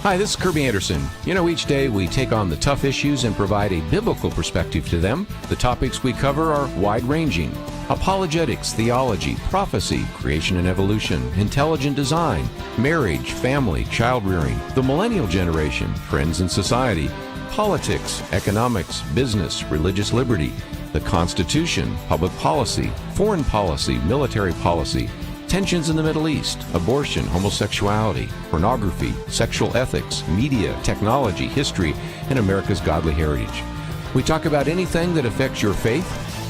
Hi, this is Kerby Anderson. You know, each day we take on the tough issues and provide a biblical perspective to them. The topics we cover are wide-ranging: apologetics, theology, prophecy, creation and evolution, intelligent design, marriage, family, child-rearing, the millennial generation, friends and society, politics, economics, business, religious liberty, the Constitution, public policy, foreign policy, military policy, tensions in the Middle East, abortion, homosexuality, pornography, sexual ethics, media, technology, history, and America's godly heritage. We talk about anything that affects your faith,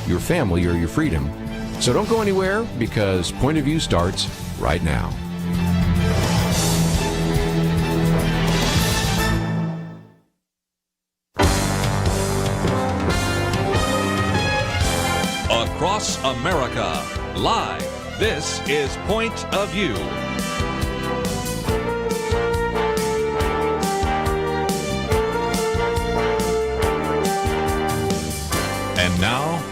your family, or your freedom. So don't go anywhere, because Point of View starts right now. Across America, live. This is Point of View. And now,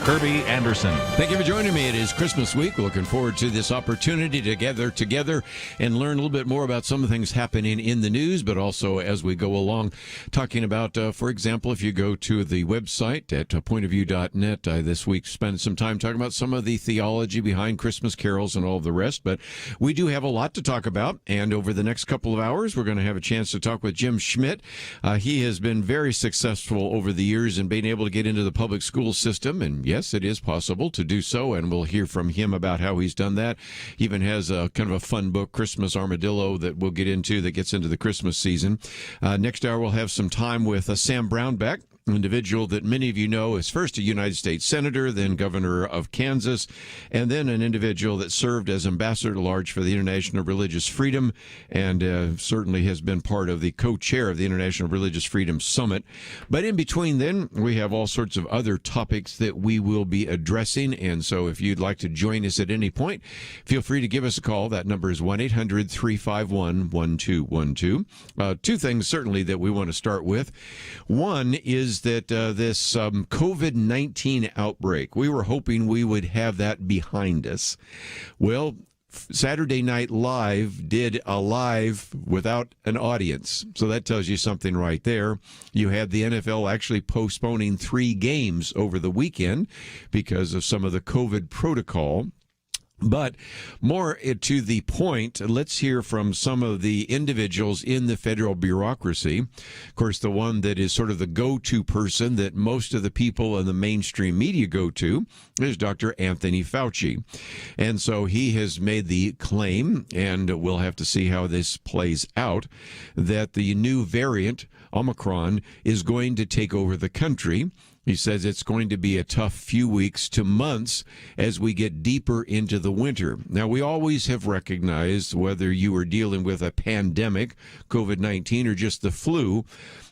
Kerby Anderson. Thank you for joining me. It is Christmas week. We're looking forward to this opportunity to gather together and learn a little bit more about some of the things happening in the news, but also as we go along, talking about, for example, if you go to the website at pointofview.net, this week spent some time talking about some of the theology behind Christmas carols and all of the rest. But we do have a lot to talk about, and over the next couple of hours, we're going to have a chance to talk with Jim Schmidt. He has been very successful over the years in being able to get into the public school system, and yes, it is possible to do so, and we'll hear from him about how he's done that. He even has a kind of a fun book, Christmas Armadillo, that we'll get into, that gets into the Christmas season. Next hour, we'll have some time with Sam Brownback, an individual that many of you know is first a United States Senator, then Governor of Kansas, and then an individual that served as Ambassador at Large for the International Religious Freedom, and certainly has been part of the co-chair of the International Religious Freedom Summit. But in between then, we have all sorts of other topics that we will be addressing, and so if you'd like to join us at any point, feel free to give us a call. That number is 1-800-351-1212. Two things certainly that we want to start with. One is that this COVID-19 outbreak, we were hoping we would have that behind us. Well, Saturday Night Live did a live without an audience. So that tells you something right there. You had the NFL actually postponing 3 games over the weekend because of some of the COVID protocol. But more to the point, let's hear from some of the individuals in the federal bureaucracy. Of course, the one that is sort of the go-to person that most of the people in the mainstream media go to is Dr. Anthony Fauci. And so he has made the claim, and we'll have to see how this plays out, that the new variant, Omicron, is going to take over the country. He says it's going to be a tough few weeks to months as we get deeper into the winter. Now, we always have recognized, whether you are dealing with a pandemic, COVID-19, or just the flu,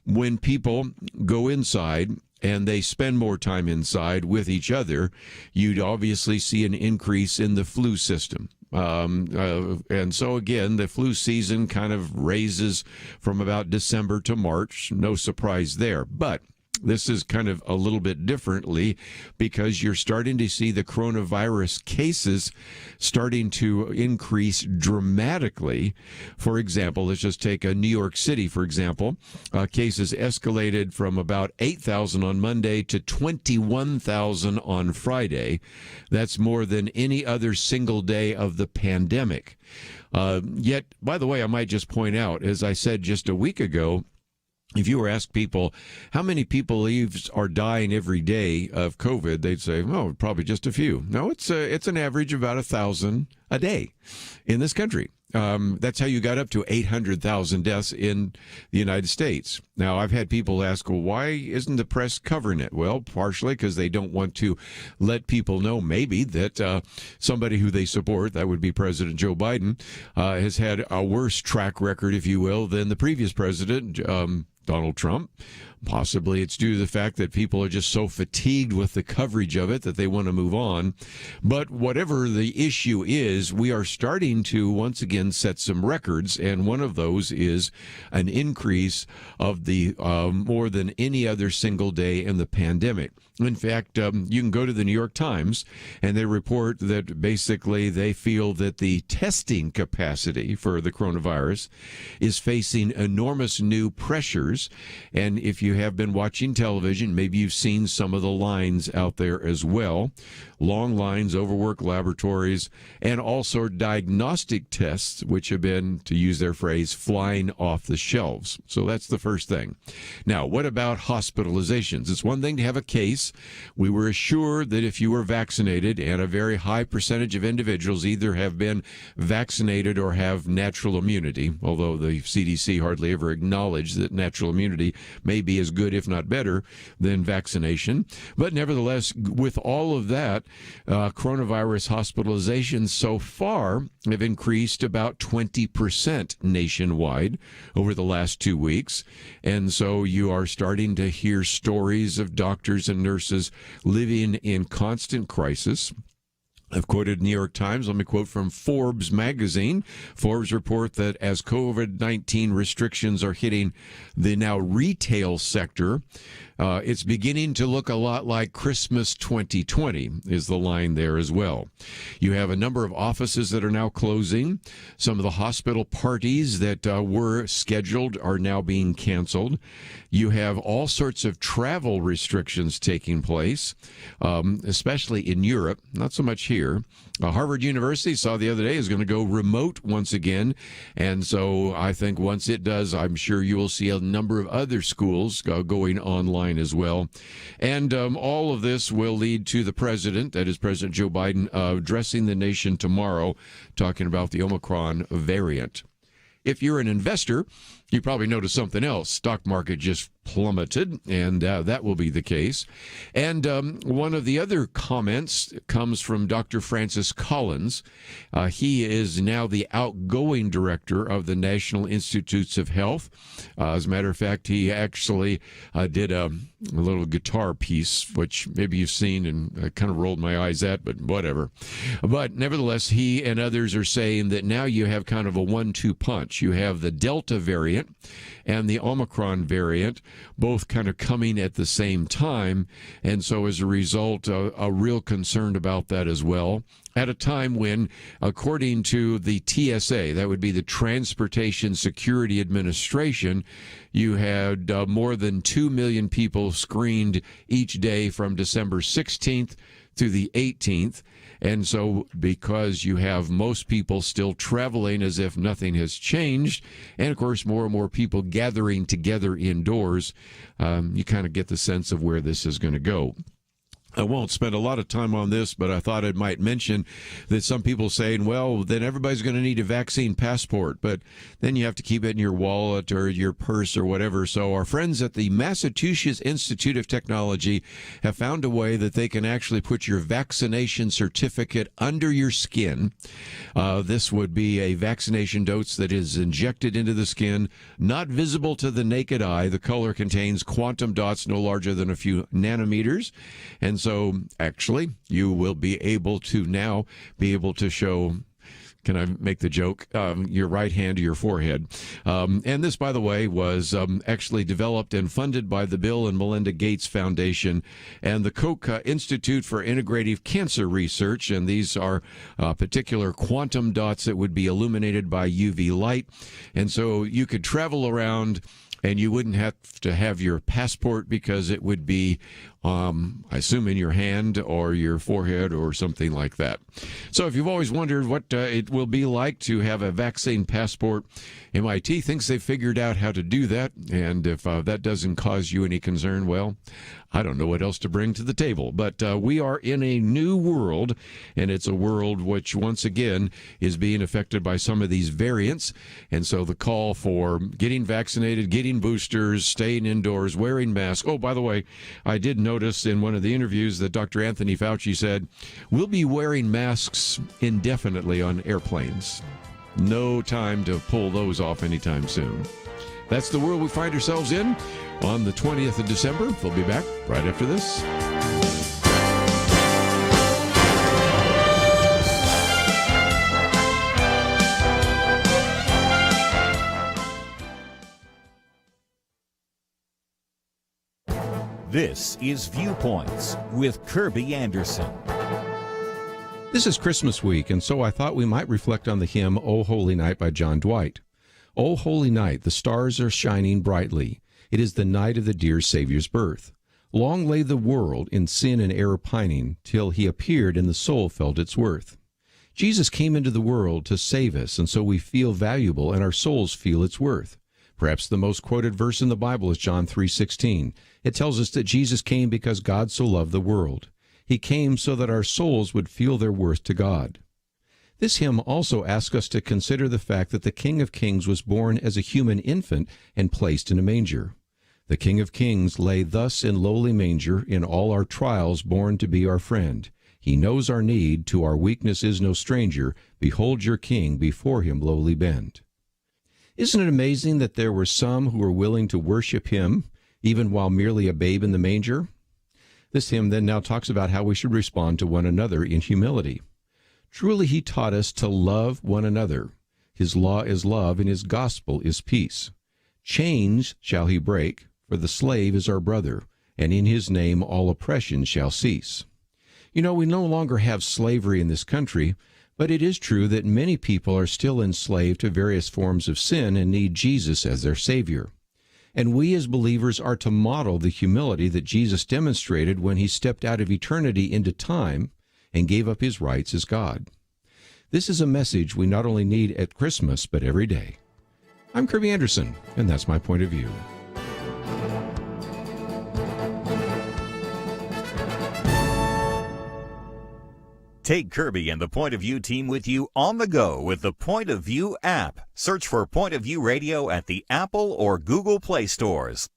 when people go inside and they spend more time inside with each other, you'd obviously see an increase in the flu system. And so, again, the flu season kind of raises from about December to March. No surprise there. But this is kind of a little bit differently because you're starting to see the coronavirus cases starting to increase dramatically. For example, let's just take New York City, for example. Cases escalated from about 8,000 on Monday to 21,000 on Friday. That's more than any other single day of the pandemic. Yet, by the way, I might just point out, as I said just a week ago, if you were asked people, how many people are dying every day of COVID, they'd say, oh, probably just a few. No, it's an average of about 1,000 a day in this country. That's how you got up to 800,000 deaths in the United States. Now, I've had people ask, well, why isn't the press covering it? Well, partially because they don't want to let people know maybe that somebody who they support, that would be President Joe Biden, has had a worse track record, if you will, than the previous president, Donald Trump. Possibly it's due to the fact that people are just so fatigued with the coverage of it that they want to move on. But whatever the issue is, we are starting to once again set some records, and one of those is an increase of the more than any other single day in the pandemic. In fact, you can go to the New York Times, and they report that basically they feel that the testing capacity for the coronavirus is facing enormous new pressures. And if you have been watching television, maybe you've seen some of the lines out there as well. Long lines, overworked laboratories, and also diagnostic tests, which have been, to use their phrase, flying off the shelves. So that's the first thing. Now, what about hospitalizations? It's one thing to have a case. We were assured that if you were vaccinated, and a very high percentage of individuals either have been vaccinated or have natural immunity, although the CDC hardly ever acknowledged that natural immunity may be as good, if not better, than vaccination. But nevertheless, with all of that, coronavirus hospitalizations so far have increased about 20% nationwide over the last 2 weeks. And so you are starting to hear stories of doctors and nurses living in constant crisis. I've quoted New York Times. Let me quote from Forbes magazine. Forbes report that as COVID-19 restrictions are hitting the now retail sector, it's beginning to look a lot like Christmas 2020 is the line there as well. You have a number of offices that are now closing. Some of the hospital parties that were scheduled are now being canceled. You have all sorts of travel restrictions taking place, especially in Europe, not so much here. Harvard University, saw the other day, is going to go remote once again. And so I think once it does, I'm sure you will see a number of other schools going online as well. And all of this will lead to the president, that is President Joe Biden, addressing the nation tomorrow, talking about the Omicron variant. If you're an investor, you probably noticed something else. Stock market just plummeted, and that will be the case. And one of the other comments comes from Dr. Francis Collins. He is now the outgoing director of the National Institutes of Health. As a matter of fact, he actually did a little guitar piece, which maybe you've seen, and I kind of rolled my eyes at, but whatever. But nevertheless, he and others are saying that now you have kind of a 1-2 punch. You have the Delta variant and the Omicron variant, both kind of coming at the same time. And so as a result, a real concern about that as well. At a time when, according to the TSA, that would be the Transportation Security Administration, you had more than 2 million people screened each day from December 16th through the 18th. And so because you have most people still traveling as if nothing has changed, and of course more and more people gathering together indoors, you kind of get the sense of where this is going to go. I won't spend a lot of time on this, but I thought I might mention that some people saying, well, then everybody's going to need a vaccine passport, but then you have to keep it in your wallet or your purse or whatever. So our friends at the Massachusetts Institute of Technology have found a way that they can actually put your vaccination certificate under your skin. This would be a vaccination dose that is injected into the skin, not visible to the naked eye. The color contains quantum dots no larger than a few nanometers. And so actually you will be able to now be able to show, can I make the joke, your right hand to your forehead. And this, by the way, was actually developed and funded by the Bill and Melinda Gates Foundation and the Koch Institute for Integrative Cancer Research. And these are particular quantum dots that would be illuminated by UV light. And so you could travel around and you wouldn't have to have your passport because it would be, I assume, in your hand or your forehead or something like that. So if you've always wondered what it will be like to have a vaccine passport, MIT thinks they've figured out how to do that. And if that doesn't cause you any concern, well, I don't know what else to bring to the table. But we are in a new world, and it's a world which, once again, is being affected by some of these variants. And so the call for getting vaccinated, getting boosters, staying indoors, wearing masks. Oh, by the way, I did notice in one of the interviews that Dr. Anthony Fauci said, we'll be wearing masks indefinitely on airplanes. No time to pull those off anytime soon. That's the world we find ourselves in on the 20th of December. We'll be back right after this. This is Viewpoints with Kerby Anderson. This is Christmas week, and so I thought we might reflect on the hymn, O Holy Night by John Dwight. O holy night, the stars are shining brightly. It is the night of the dear Savior's birth. Long lay the world in sin and error pining, till he appeared and the soul felt its worth. Jesus came into the world to save us, and so we feel valuable and our souls feel its worth. Perhaps the most quoted verse in the Bible is John 3:16. It tells us that Jesus came because God so loved the world. He came so that our souls would feel their worth to God. This hymn also asks us to consider the fact that the King of Kings was born as a human infant and placed in a manger. The King of Kings lay thus in lowly manger, in all our trials born to be our friend. He knows our need, to our weakness is no stranger. Behold your King, before him lowly bend. Isn't it amazing that there were some who were willing to worship him, even while merely a babe in the manger? This hymn then now talks about how we should respond to one another in humility. Truly he taught us to love one another. His law is love, and his gospel is peace. Chains shall he break, for the slave is our brother, and in his name all oppression shall cease. You know, we no longer have slavery in this country, but it is true that many people are still enslaved to various forms of sin and need Jesus as their Savior. And we as believers are to model the humility that Jesus demonstrated when he stepped out of eternity into time and gave up his rights as God. This is a message we not only need at Christmas, but every day. I'm Kerby Anderson, and that's my point of view. Take Kerby and the Point of View team with you on the go with the Point of View app. Search for Point of View Radio at the Apple or Google Play stores.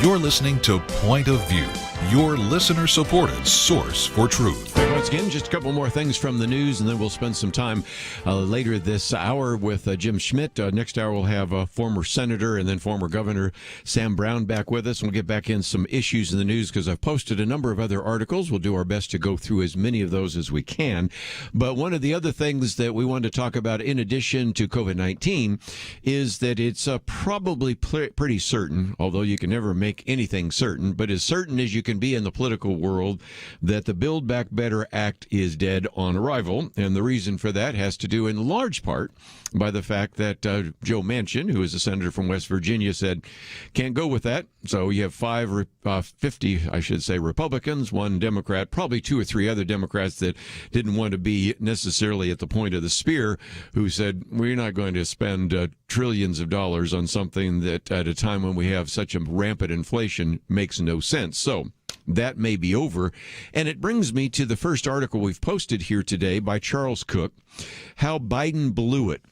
You're listening to Point of View, your listener-supported source for truth. Once again, just a couple more things from the news, and then we'll spend some time later this hour with Jim Schmidt. Next hour, we'll have former Senator and then former Governor Sam Brownback with us. We'll get back in some issues in the news because I've posted a number of other articles. We'll do our best to go through as many of those as we can. But one of the other things that we wanted to talk about in addition to COVID-19 is that it's probably pretty certain, although you can never make anything certain, but as certain as you can be in the political world, that the Build Back Better Act is dead on arrival. And the reason for that has to do in large part by the fact that Joe Manchin, who is a senator from West Virginia, said can't go with that. So you have 50, I should say, Republicans, one Democrat, probably two or three other Democrats that didn't want to be necessarily at the point of the spear, who said we're not going to spend trillions of dollars on something that at a time when we have such a rampant inflation makes no sense. So that may be over. And it brings me to the first article we've posted here today by Charles Cook, How Biden Blew It.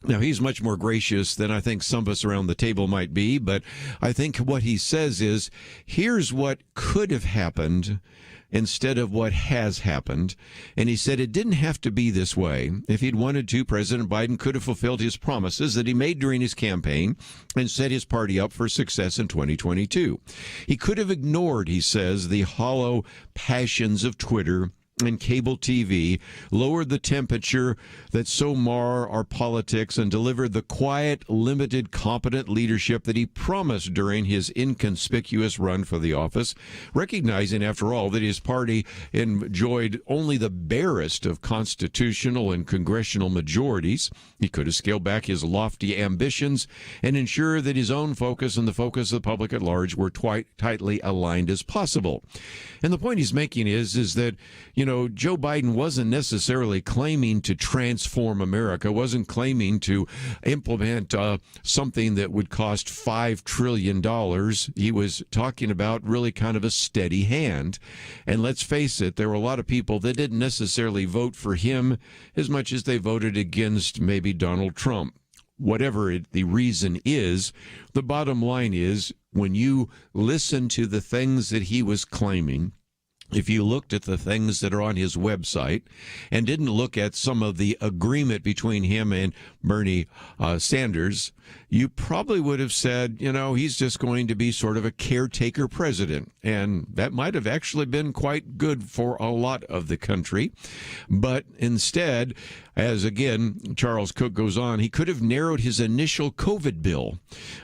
Now, he's much more gracious than I think some of us around the table might be, but I think what he says is, here's what could have happened instead of what has happened. And he said it didn't have to be this way. If he'd wanted to, President Biden could have fulfilled his promises that he made during his campaign and set his party up for success in 2022. He could have ignored, he says, the hollow passions of Twitter and cable TV, lowered the temperature that so mar our politics, and delivered the quiet, limited, competent leadership that he promised during his inconspicuous run for the office, recognizing, after all, that his party enjoyed only the barest of constitutional and congressional majorities. He could have scaled back his lofty ambitions and ensure that his own focus and the focus of the public at large were tightly aligned as possible. And the point he's making is that, Joe Biden wasn't necessarily claiming to transform America, wasn't claiming to implement something that would cost $5 trillion. He was talking about really kind of a steady hand. And let's face it, there were a lot of people that didn't necessarily vote for him as much as they voted against maybe Donald Trump. Whatever the reason is, the bottom line is, when you listen to the things that he was claiming, if you looked at the things that are on his website and didn't look at some of the agreement between him and Bernie Sanders, you probably would have said, he's just going to be sort of a caretaker president. And that might have actually been quite good for a lot of the country. But instead, as again, Charles Cook goes on, he could have narrowed his initial COVID bill,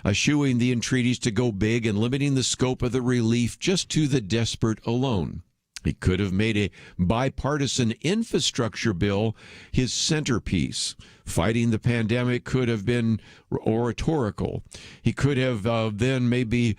eschewing the entreaties to go big and limiting the scope of the relief just to the desperate alone. He could have made a bipartisan infrastructure bill his centerpiece. Fighting the pandemic could have been oratorical. He could have then maybe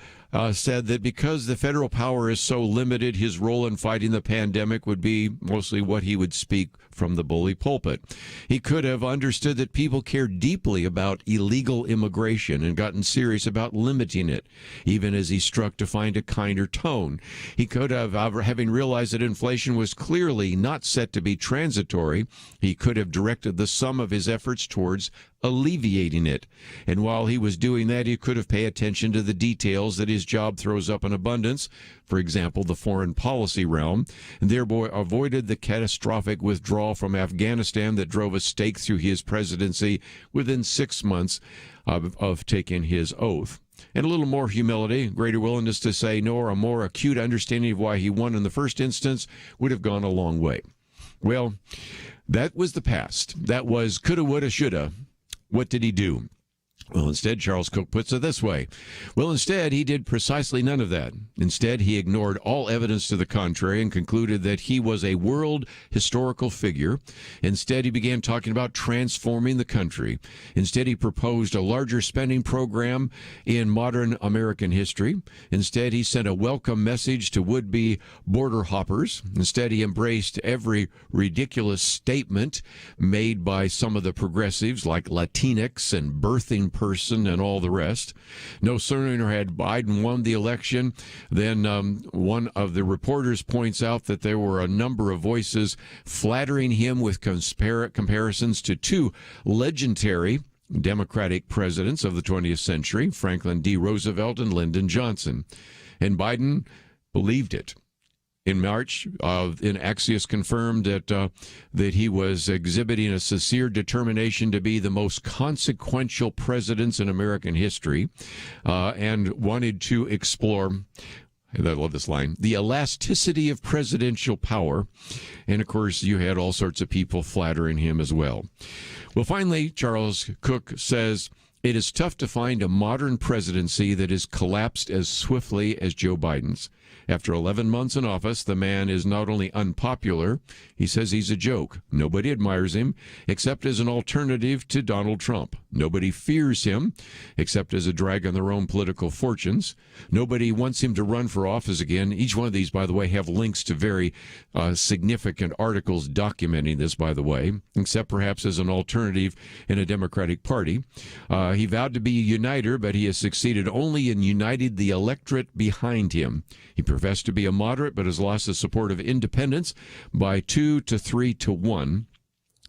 said that because the federal power is so limited, his role in fighting the pandemic would be mostly what he would speak from the bully pulpit. He could have understood that people care deeply about illegal immigration and gotten serious about limiting it, even as he struck to find a kinder tone. He could have, having realized that inflation was clearly not set to be transitory, he could have directed the sum of his efforts towards alleviating it. And while he was doing that, he could have paid attention to the details that his job throws up in abundance, for example, the foreign policy realm, and thereby avoided the catastrophic withdrawal from Afghanistan that drove a stake through his presidency within 6 months of taking his oath. And a little more humility, greater willingness to say no, or a more acute understanding of why he won in the first instance would have gone a long way. Well, that was the past. That was coulda, woulda, shoulda. What did he do? Well, instead, Charles Cook puts it this way. Well, instead, he did precisely none of that. Instead, he ignored all evidence to the contrary and concluded that he was a world historical figure. Instead, he began talking about transforming the country. Instead, he proposed a larger spending program in modern American history. Instead, he sent a welcome message to would-be border hoppers. Instead, he embraced every ridiculous statement made by some of the progressives like Latinx and birthing person and all the rest. No sooner had Biden won the election than one of the reporters points out that there were a number of voices flattering him with comparisons to two legendary Democratic presidents of the 20th century, Franklin D. Roosevelt and Lyndon Johnson. And Biden believed it. In March, Axios confirmed that he was exhibiting a sincere determination to be the most consequential president in American history, and wanted to explore, I love this line, the elasticity of presidential power. And, of course, you had all sorts of people flattering him as well. Well, finally, Charles Cook says, it is tough to find a modern presidency that has collapsed as swiftly as Joe Biden's. After 11 months in office, the man is not only unpopular, he says he's a joke. Nobody admires him, except as an alternative to Donald Trump. Nobody fears him, except as a drag on their own political fortunes. Nobody wants him to run for office again. Each one of these, by the way, have links to very significant articles documenting this, by the way, except perhaps as an alternative in a Democratic Party. He vowed to be a uniter, but he has succeeded only in uniting the electorate behind him. He professed to be a moderate, but has lost the support of independents by 2 to 3 to 1.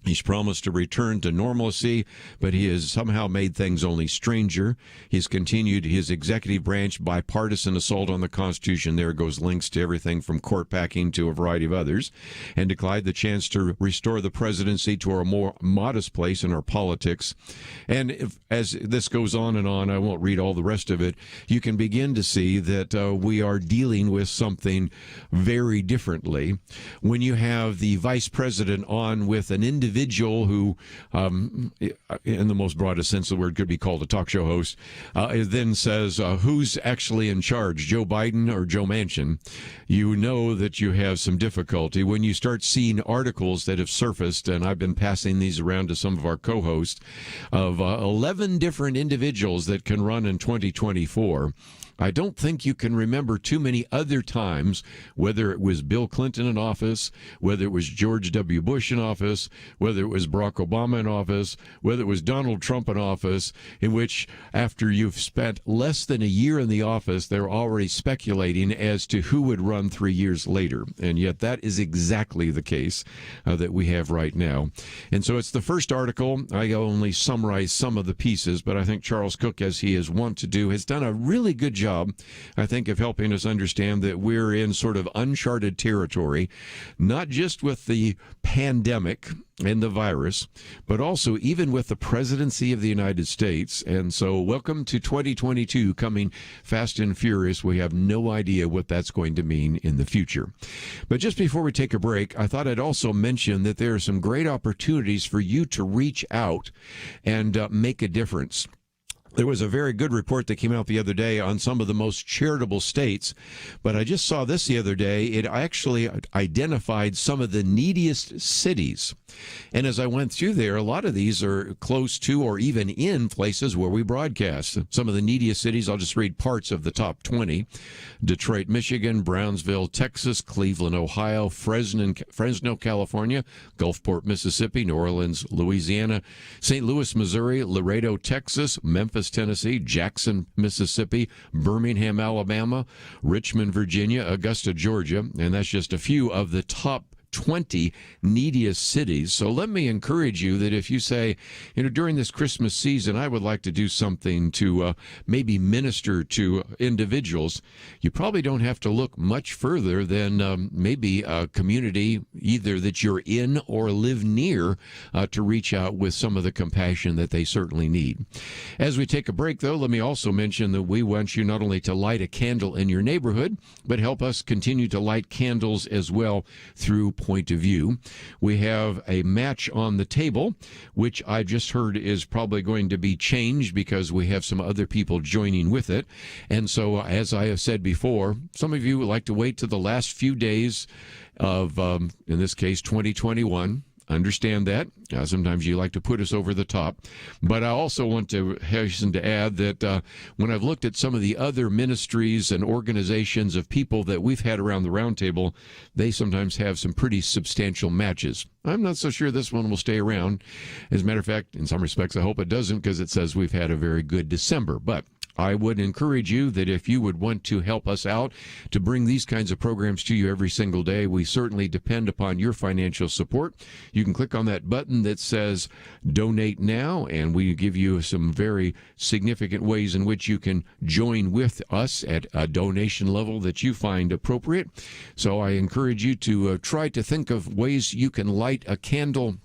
He's promised to return to normalcy, but he has somehow made things only stranger. He's continued his executive branch bipartisan assault on the Constitution. There goes links to everything from court packing to a variety of others, and declined the chance to restore the presidency to a more modest place in our politics. And as this goes on and on, I won't read all the rest of it, you can begin to see that we are dealing with something very differently. When you have the vice president on with an individual who, in the most broadest sense of the word, could be called a talk show host, then says, who's actually in charge, Joe Biden or Joe Manchin, you know that you have some difficulty. When you start seeing articles that have surfaced, and I've been passing these around to some of our co-hosts, of 11 different individuals that can run in 2024, I don't think you can remember too many other times, whether it was Bill Clinton in office, whether it was George W. Bush in office, whether it was Barack Obama in office, whether it was Donald Trump in office, in which after you've spent less than a year in the office, they're already speculating as to who would run 3 years later. And yet that is exactly the case that we have right now. And so it's the first article. I only summarize some of the pieces, but I think Charles Cook, as he is wont to do, has done a really good job, I think, of helping us understand that we're in sort of uncharted territory, not just with the pandemic and the virus, but also even with the presidency of the United States. And so welcome to 2022, coming fast and furious. We have no idea what that's going to mean in the future. But just before we take a break, I thought I'd also mention that there are some great opportunities for you to reach out and make a difference. There was a very good report that came out the other day on some of the most charitable states, but I just saw this the other day. It actually identified some of the neediest cities. And as I went through there, a lot of these are close to or even in places where we broadcast. Some of the neediest cities, I'll just read parts of the top 20. Detroit, Michigan, Brownsville, Texas, Cleveland, Ohio, Fresno, California, Gulfport, Mississippi, New Orleans, Louisiana, St. Louis, Missouri, Laredo, Texas, Memphis, Tennessee, Jackson, Mississippi, Birmingham, Alabama, Richmond, Virginia, Augusta, Georgia, and that's just a few of the top 20 neediest cities. So let me encourage you that if you say, during this Christmas season, I would like to do something to maybe minister to individuals, you probably don't have to look much further than maybe a community either that you're in or live near to reach out with some of the compassion that they certainly need. As we take a break, though, let me also mention that we want you not only to light a candle in your neighborhood, but help us continue to light candles as well through Point of View. We have a match on the table, which I just heard is probably going to be changed because we have some other people joining with it. And so, as I have said before, some of you would like to wait to the last few days of, in this case, 2021. Understand that. Sometimes you like to put us over the top. But I also want to hasten to add that when I've looked at some of the other ministries and organizations of people that we've had around the roundtable, they sometimes have some pretty substantial matches. I'm not so sure this one will stay around. As a matter of fact, in some respects, I hope it doesn't, because it says we've had a very good December. But I would encourage you that if you would want to help us out to bring these kinds of programs to you every single day, we certainly depend upon your financial support. You can click on that button that says Donate Now, and we give you some very significant ways in which you can join with us at a donation level that you find appropriate. So I encourage you to try to think of ways you can light a candle,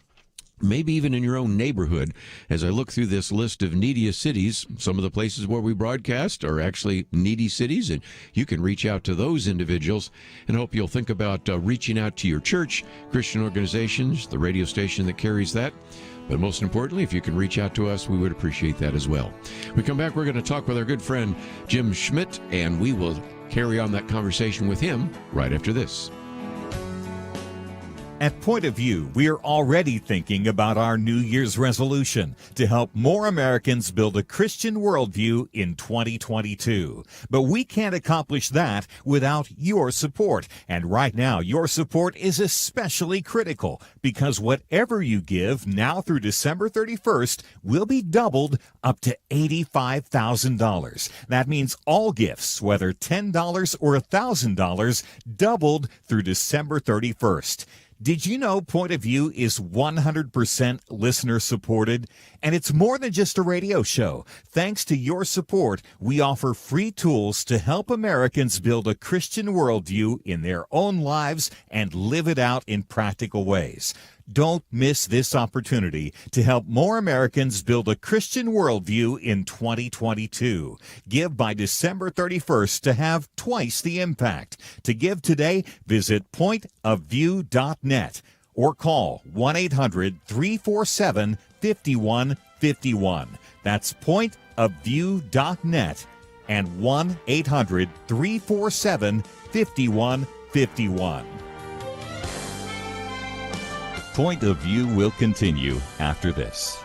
maybe even in your own neighborhood. As I look through this list of neediest cities, some of the places where we broadcast are actually needy cities, and you can reach out to those individuals, and hope you'll think about reaching out to your church, Christian organizations, the radio station that carries that. But most importantly, if you can reach out to us, we would appreciate that as well. When we come back, we're going to talk with our good friend Jim Schmidt, and we will carry on that conversation with him right after this. At Point of View, we are already thinking about our New Year's resolution to help more Americans build a Christian worldview in 2022. But we can't accomplish that without your support. And right now, your support is especially critical, because whatever you give now through December 31st will be doubled up to $85,000. That means all gifts, whether $10 or $1,000, doubled through December 31st. Did you know Point of View is 100% listener supported? And it's more than just a radio show. Thanks to your support, we offer free tools to help Americans build a Christian worldview in their own lives and live it out in practical ways. Don't miss this opportunity to help more Americans build a Christian worldview in 2022. Give by December 31st to have twice the impact. To give today, visit pointofview.net or call 1-800-347-5151. That's pointofview.net and 1-800-347-5151. Point of View will continue after this.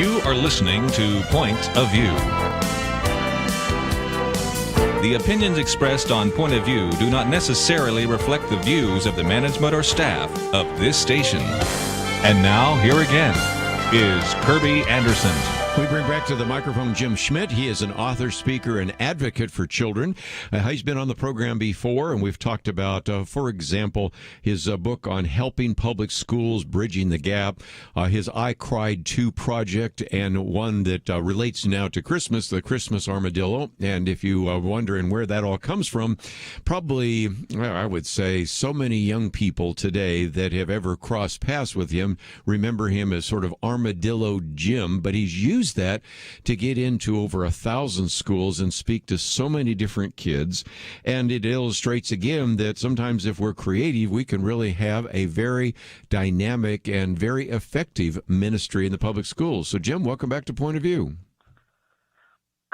You are listening to Point of View. The opinions expressed on Point of View do not necessarily reflect the views of the management or staff of this station. And now, here again is Kerby Anderson. We bring back to the microphone Jim Schmidt. He is an author, speaker, and advocate for children. He's been on the program before, and we've talked about, for example, his book on helping public schools, bridging the gap, his I Cried Too project, and one that relates now to Christmas, the Christmas Armadillo. And if you are wondering where that all comes from, probably, I would say, so many young people today that have ever crossed paths with him remember him as sort of Armadillo Jim, but he's used that to get into over 1,000 schools and speak to so many different kids. And it illustrates again that sometimes if we're creative, we can really have a very dynamic and very effective ministry in the public schools. So Jim, welcome back to Point of View.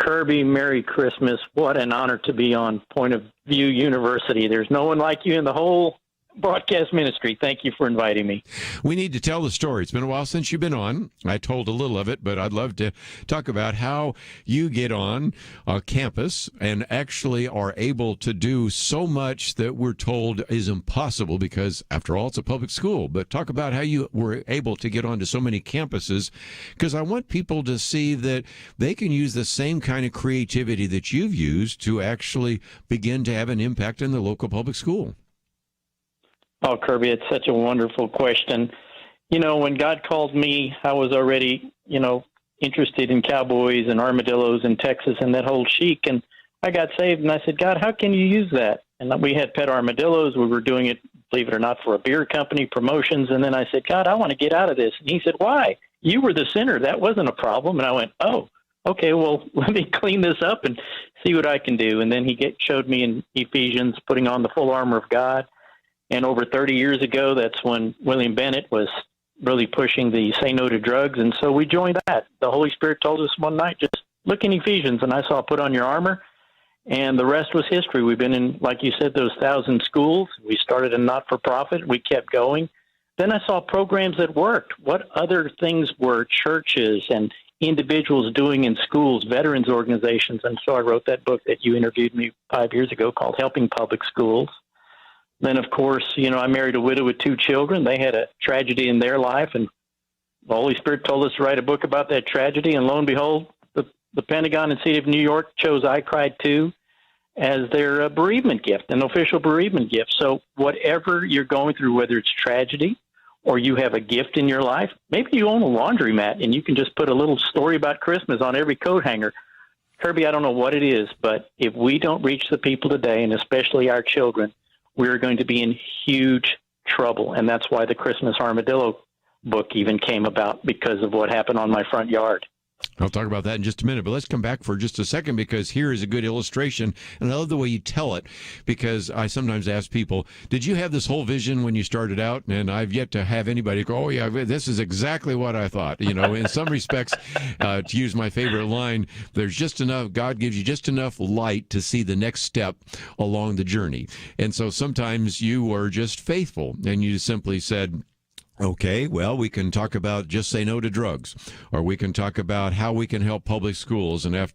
Kerby, Merry Christmas. What an honor to be on Point of View University. There's no one like you in the whole broadcast ministry. Thank you for inviting me. We need to tell the story. It's been a while since you've been on. I told a little of it, but I'd love to talk about how you get on campus and actually are able to do so much that we're told is impossible because, after all, it's a public school. But talk about how you were able to get onto so many campuses, because I want people to see that they can use the same kind of creativity that you've used to actually begin to have an impact in the local public school. Oh, Kerby, it's such a wonderful question. You know, when God called me, I was already, interested in cowboys and armadillos in Texas and that whole chic. And I got saved, and I said, God, how can you use that? And we had pet armadillos. We were doing it, believe it or not, for a beer company, promotions. And then I said, God, I want to get out of this. And he said, why? You were the sinner. That wasn't a problem. And I went, oh, okay, well, let me clean this up and see what I can do. And then he showed me in Ephesians, putting on the full armor of God. And over 30 years ago, that's when William Bennett was really pushing the Say No to Drugs. And so we joined that. The Holy Spirit told us one night, just look in Ephesians. And I saw, put on your armor. And the rest was history. We've been in, like you said, those 1,000 schools. We started a not-for-profit. We kept going. Then I saw programs that worked. What other things were churches and individuals doing in schools, veterans organizations? And so I wrote that book that you interviewed me 5 years ago called Helping Public Schools. Then, of course, I married a widow with 2 children. They had a tragedy in their life, and the Holy Spirit told us to write a book about that tragedy. And lo and behold, the Pentagon and City of New York chose I Cried Too as their bereavement gift, an official bereavement gift. So whatever you're going through, whether it's tragedy or you have a gift in your life, maybe you own a laundromat and you can just put a little story about Christmas on every coat hanger. Kerby, I don't know what it is, but if we don't reach the people today, and especially our children, we're going to be in huge trouble. And that's why the Christmas Armadillo book even came about, because of what happened on my front yard. I'll talk about that in just a minute, but let's come back for just a second, because here is a good illustration, and I love the way you tell it, because I sometimes ask people, did you have this whole vision when you started out? And I've yet to have anybody go, oh yeah, this is exactly what I thought. In some respects, to use my favorite line, there's just enough, God gives you just enough light to see the next step along the journey. And so sometimes you were just faithful, and you simply said, okay, well, we can talk about just say no to drugs, or we can talk about how we can help public schools. And at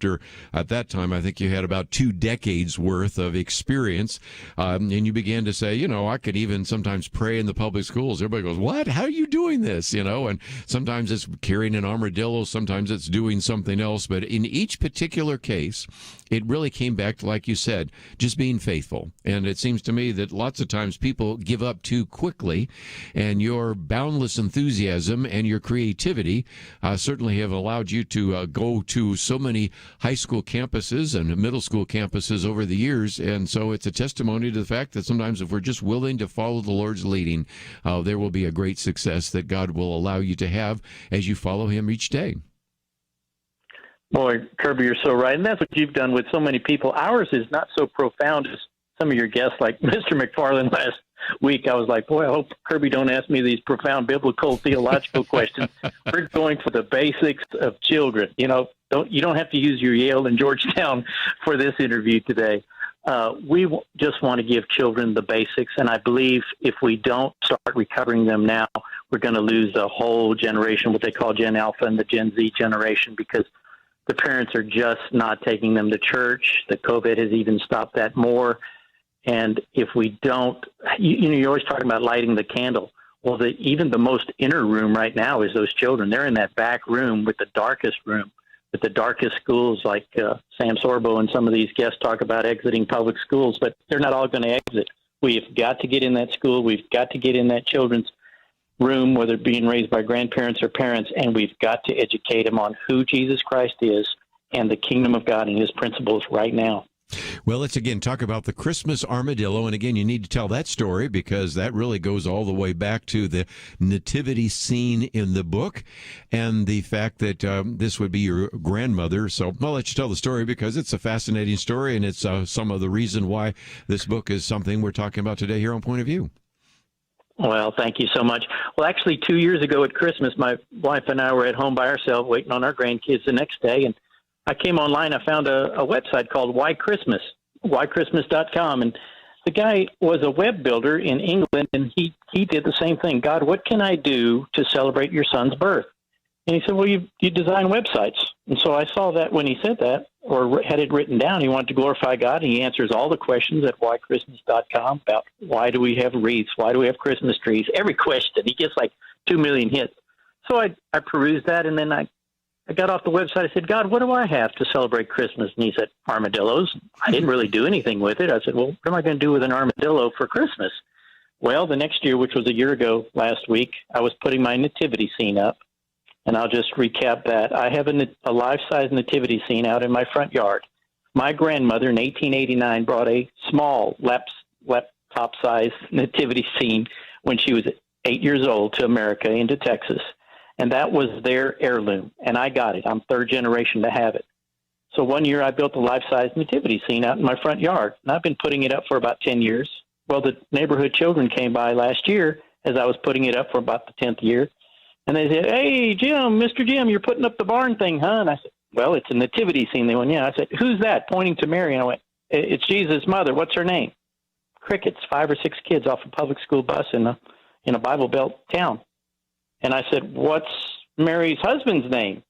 that time, I think you had about 2 decades worth of experience. And you began to say, I could even sometimes pray in the public schools. Everybody goes, what? How are you doing this? And sometimes it's carrying an armadillo. Sometimes it's doing something else. But in each particular case, it really came back to, like you said, just being faithful. And it seems to me that lots of times people give up too quickly, and your boundless enthusiasm and your creativity certainly have allowed you to go to so many high school campuses and middle school campuses over the years. And so it's a testimony to the fact that sometimes if we're just willing to follow the Lord's leading, there will be a great success that God will allow you to have as you follow him each day. Boy, Kerby, you're so right. And that's what you've done with so many people. Ours is not so profound as some of your guests, like Mr. McFarland last week. I was like, boy, I hope Kerby don't ask me these profound biblical, theological questions. We're going for the basics of children. You don't have to use your Yale and Georgetown for this interview today. We just want to give children the basics. And I believe if we don't start recovering them now, we're going to lose the whole generation, what they call Gen Alpha and the Gen Z generation, because The parents are just not taking them to church. The COVID has even stopped that more. And if we don't, you're always talking about lighting the candle. Well, even the most inner room right now is those children. They're in that back room with the darkest room, with the darkest schools, like Sam Sorbo and some of these guests talk about exiting public schools, but they're not all going to exit. We've got to get in that school. We've got to get in that children's room, whether being raised by grandparents or parents, and we've got to educate them on who Jesus Christ is and the kingdom of God and his principles right now. Well, let's again talk about the Christmas Armadillo. And again, you need to tell that story because that really goes all the way back to the nativity scene in the book and the fact that this would be your grandmother. So I'll let you tell the story because it's a fascinating story, and it's some of the reason why this book is something we're talking about today here on Point of View. Well, thank you so much. Well, actually, 2 years ago at Christmas, my wife and I were at home by ourselves waiting on our grandkids the next day, and I came online. I found a website called whychristmas.com, and the guy was a web builder in England, and he did the same thing. God, what can I do to celebrate your son's birth? And he said, well, you design websites. And so I saw that when he said that, or had it written down, he wanted to glorify God, and he answers all the questions at whychristmas.com about why do we have wreaths, why do we have Christmas trees, every question. He gets like 2 million hits. So I perused that, and then I got off the website. I said, God, what do I have to celebrate Christmas? And he said, armadillos. I didn't really do anything with it. I said, well, what am I going to do with an armadillo for Christmas? Well, the next year, which was a year ago last week, I was putting my nativity scene up. And I'll just recap that. I have a life-size nativity scene out in my front yard. My grandmother in 1889 brought a small laptop-size nativity scene when she was 8 years old to America, into Texas. And that was their heirloom. And I got it. I'm third generation to have it. So one year I built a life-size nativity scene out in my front yard. And I've been putting it up for about 10 years. Well, the neighborhood children came by last year as I was putting it up for about the 10th year. And they said, hey, Jim, Mr. Jim, you're putting up the barn thing, huh? And I said, well, it's a nativity scene. They went, yeah. I said, who's that? Pointing to Mary. And I went, it's Jesus' mother. What's her name? Crickets, 5 or 6 kids off a public school bus in a Bible Belt town. And I said, what's Mary's husband's name?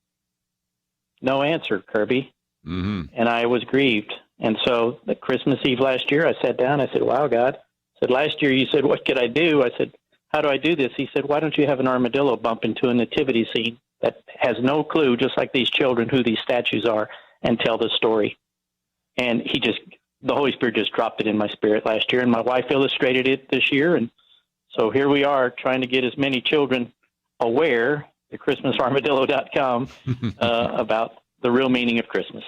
No answer, Kerby. Mm-hmm. And I was grieved. And so the Christmas Eve last year, I sat down. I said, wow, God. I said, last year you said, what could I do? I said, how do I do this? He said, why don't you have an armadillo bump into a nativity scene that has no clue, just like these children, who these statues are, and tell the story? And the Holy Spirit just dropped it in my spirit last year, and my wife illustrated it this year. And so here we are trying to get as many children aware, the ChristmasArmadillo.com, about the real meaning of Christmas.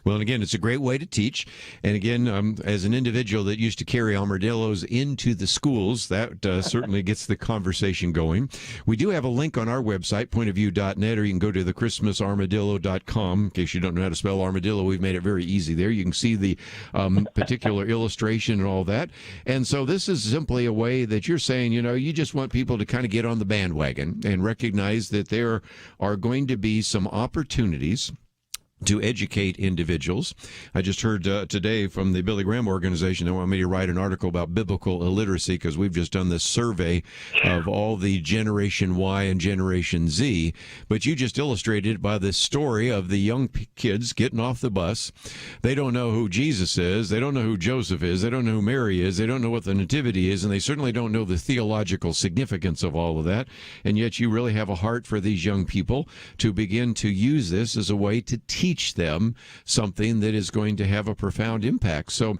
Well, and again, it's a great way to teach. And again, as an individual that used to carry armadillos into the schools, that certainly gets the conversation going. We do have a link on our website, pointofview.net, or you can go to the ChristmasArmadillo.com. In case you don't know how to spell armadillo, we've made it very easy there. You can see the particular illustration and all that. And so this is simply a way that you're saying, you just want people to kind of get on the bandwagon and recognize that there are going to be some opportunities to educate individuals. I just heard today from the Billy Graham organization, they want me to write an article about biblical illiteracy because we've just done this survey of all the Generation Y and Generation Z. But you just illustrated by this story of the young kids getting off the bus. They don't know who Jesus is. They don't know who Joseph is. They don't know who Mary is. They don't know what the nativity is. And they certainly don't know the theological significance of all of that. And yet you really have a heart for these young people to begin to use this as a way to teach them something that is going to have a profound impact. So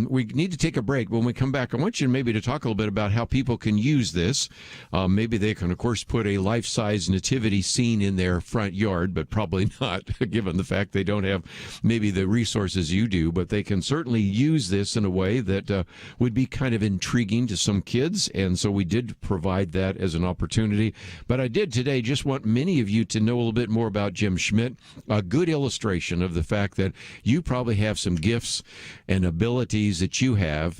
we need to take a break. When we come back, I want you maybe to talk a little bit about how people can use this. Maybe they can, of course, put a life-size nativity scene in their front yard, but probably not, given the fact they don't have maybe the resources you do. But they can certainly use this in a way that would be kind of intriguing to some kids. And so we did provide that as an opportunity. But I did today just want many of you to know a little bit more about Jim Schmidt, a good illustration of the fact that you probably have some gifts and abilities that you have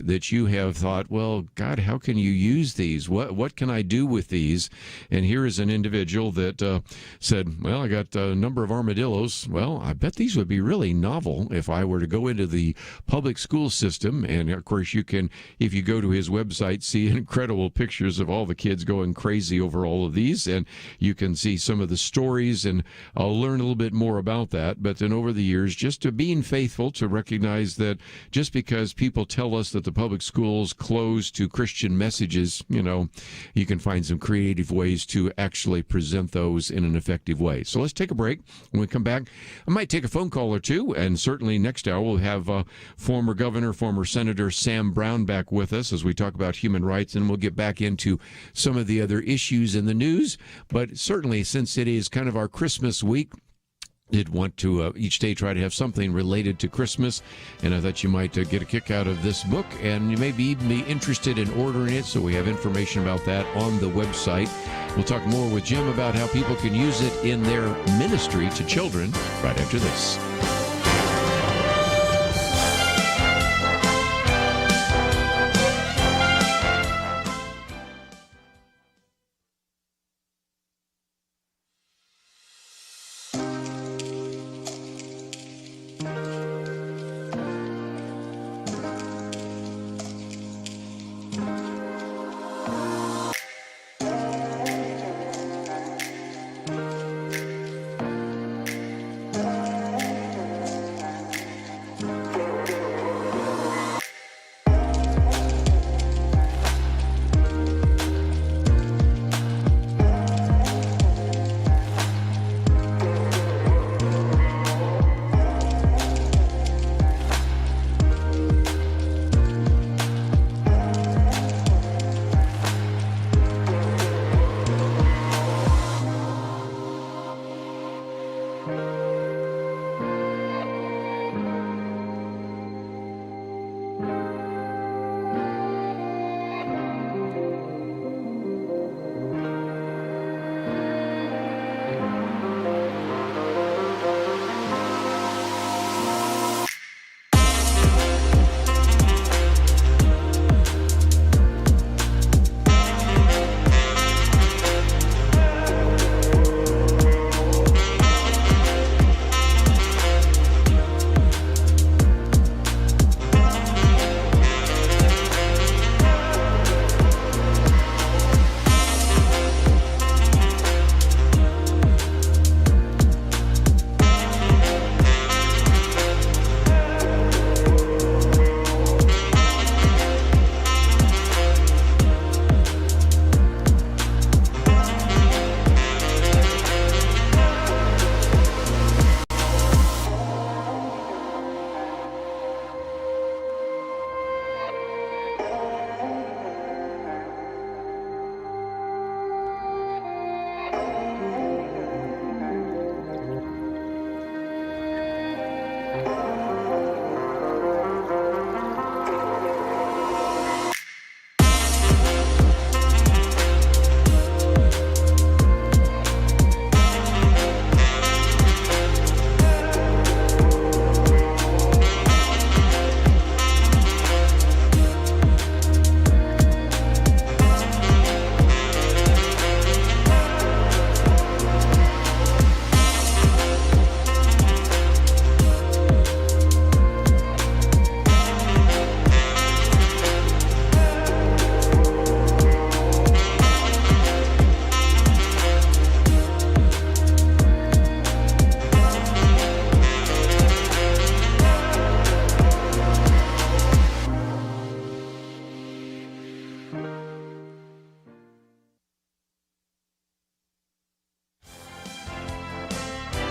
thought, well, God, how can you use these? What can I do with these? And here is an individual that said, well, I got a number of armadillos. Well, I bet these would be really novel if I were to go into the public school system. And of course, you can, if you go to his website, see incredible pictures of all the kids going crazy over all of these. And you can see some of the stories, and I'll learn a little bit more about that. that, but then over the years, just to being faithful to recognize that just because people tell us that the public schools close to Christian messages, you can find some creative ways to actually present those in an effective way. So let's take a break. When we come back, I might take a phone call or two, and certainly next hour we'll have former Governor, former Senator Sam Brownback with us as we talk about human rights, and we'll get back into some of the other issues in the news. But certainly, since it is kind of our Christmas week, did want to each day try to have something related to Christmas, and I thought you might get a kick out of this book, and you may even be interested in ordering it, so we have information about that on the website. We'll talk more with Jim about how people can use it in their ministry to children right after this.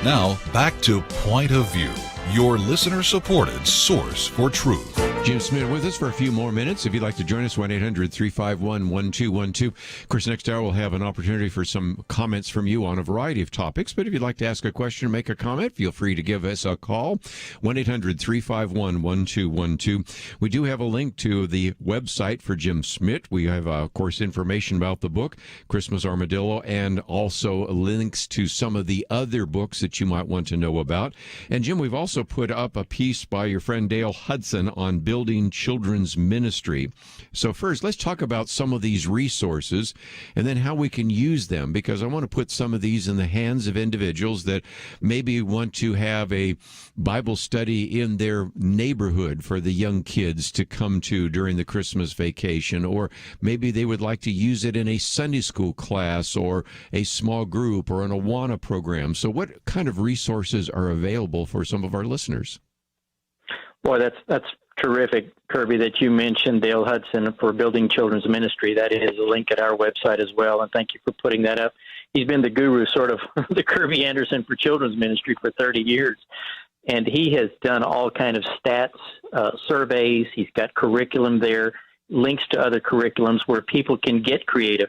Now, back to Point of View, your listener-supported source for truth. Jim Schmidt with us for a few more minutes. If you'd like to join us, 1-800-351-1212. Of course, next hour we'll have an opportunity for some comments from you on a variety of topics. But if you'd like to ask a question or make a comment, feel free to give us a call, 1-800-351-1212. We do have a link to the website for Jim Schmidt. We have, of course, information about the book, Christmas Armadillo, and also links to some of the other books that you might want to know about. And, Jim, we've also put up a piece by your friend Dale Hudson on Building Children's Ministry. So first, let's talk about some of these resources and then how we can use them, because I want to put some of these in the hands of individuals that maybe want to have a Bible study in their neighborhood for the young kids to come to during the Christmas vacation, or maybe they would like to use it in a Sunday school class or a small group or an Awana program. So what kind of resources are available for some of our listeners? Boy, that's terrific, Kerby, that you mentioned Dale Hudson for Building Children's Ministry. That is a link at our website as well, and thank you for putting that up. He's been the guru, sort of, the Kerby Anderson for Children's Ministry for 30 years, and he has done all kind of stats, surveys. He's got curriculum there, links to other curriculums where people can get creative.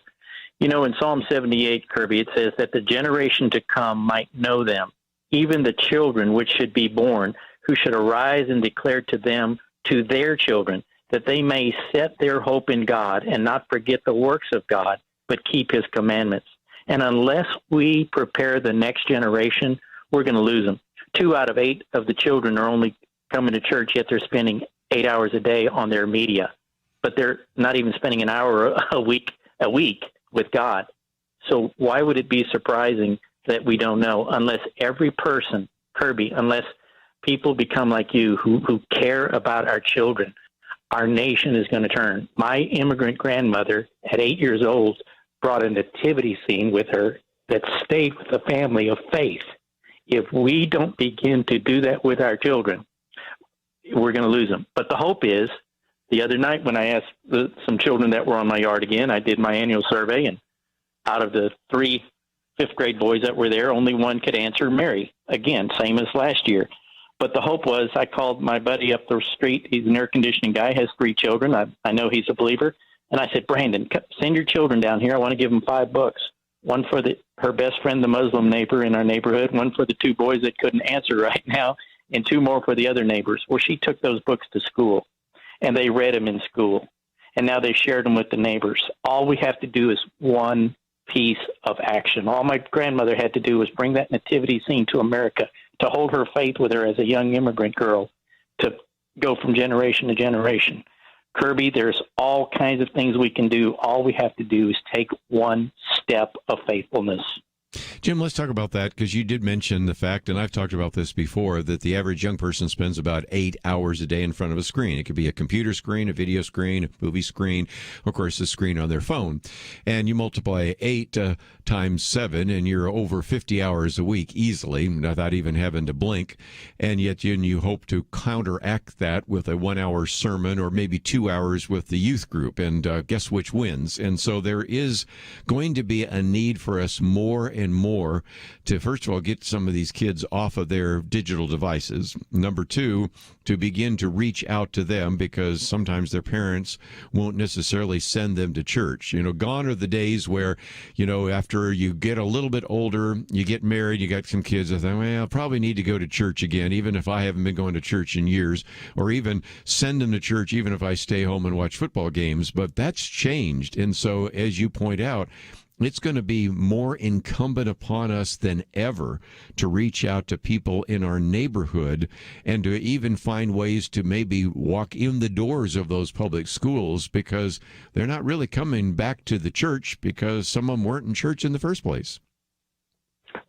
You know, in Psalm 78, Kerby, it says that the generation to come might know them, even the children which should be born, who should arise and declare to them, to their children, that they may set their hope in God and not forget the works of God, but keep his commandments. And unless we prepare the next generation, we're going to lose them. 2 out of 8 of the children are only coming to church, yet they're spending 8 hours a day on their media. But they're not even spending an hour a week with God. So why would it be surprising that we don't know? Unless every person, Kerby, unless people become like you who care about our children, our nation is going to turn. My immigrant grandmother at 8 years old brought a nativity scene with her that stayed with the family of faith. If we don't begin to do that with our children, we're going to lose them. But the hope is, the other night when I asked some children that were on my yard again, I did my annual survey, and out of the 3 fifth-grade boys that were there, only one could answer Mary. Again, same as last year. But the hope was, I called my buddy up the street. He's an air conditioning guy, has 3 children. I know he's a believer. And I said, Brandon, send your children down here. I want to give them 5 books. One for her best friend, the Muslim neighbor in our neighborhood, one for the 2 boys that couldn't answer right now, and 2 more for the other neighbors. Well, she took those books to school, and they read them in school. And now they shared them with the neighbors. All we have to do is one piece of action. All my grandmother had to do was bring that nativity scene to America, to hold her faith with her as a young immigrant girl, to go from generation to generation. Kerby, there's all kinds of things we can do. All we have to do is take one step of faithfulness. Jim, let's talk about that, because you did mention the fact, and I've talked about this before, that the average young person spends about 8 hours a day in front of a screen. It could be a computer screen, a video screen, a movie screen, of course, a screen on their phone. And you multiply 8 times 7, and you're over 50 hours a week easily, without even having to blink. And yet you hope to counteract that with a 1-hour sermon or maybe 2 hours with the youth group. And guess which wins? And so there is going to be a need for us more and more to, first of all, get some of these kids off of their digital devices. Number 2, to begin to reach out to them, because sometimes their parents won't necessarily send them to church. You know, gone are the days where, you know, after you get a little bit older, you get married, you got some kids, I think, well, I'll probably need to go to church again, even if I haven't been going to church in years, or even send them to church even if I stay home and watch football games. But that's changed. And so, as you point out, it's going to be more incumbent upon us than ever to reach out to people in our neighborhood and to even find ways to maybe walk in the doors of those public schools, because they're not really coming back to the church because some of them weren't in church in the first place.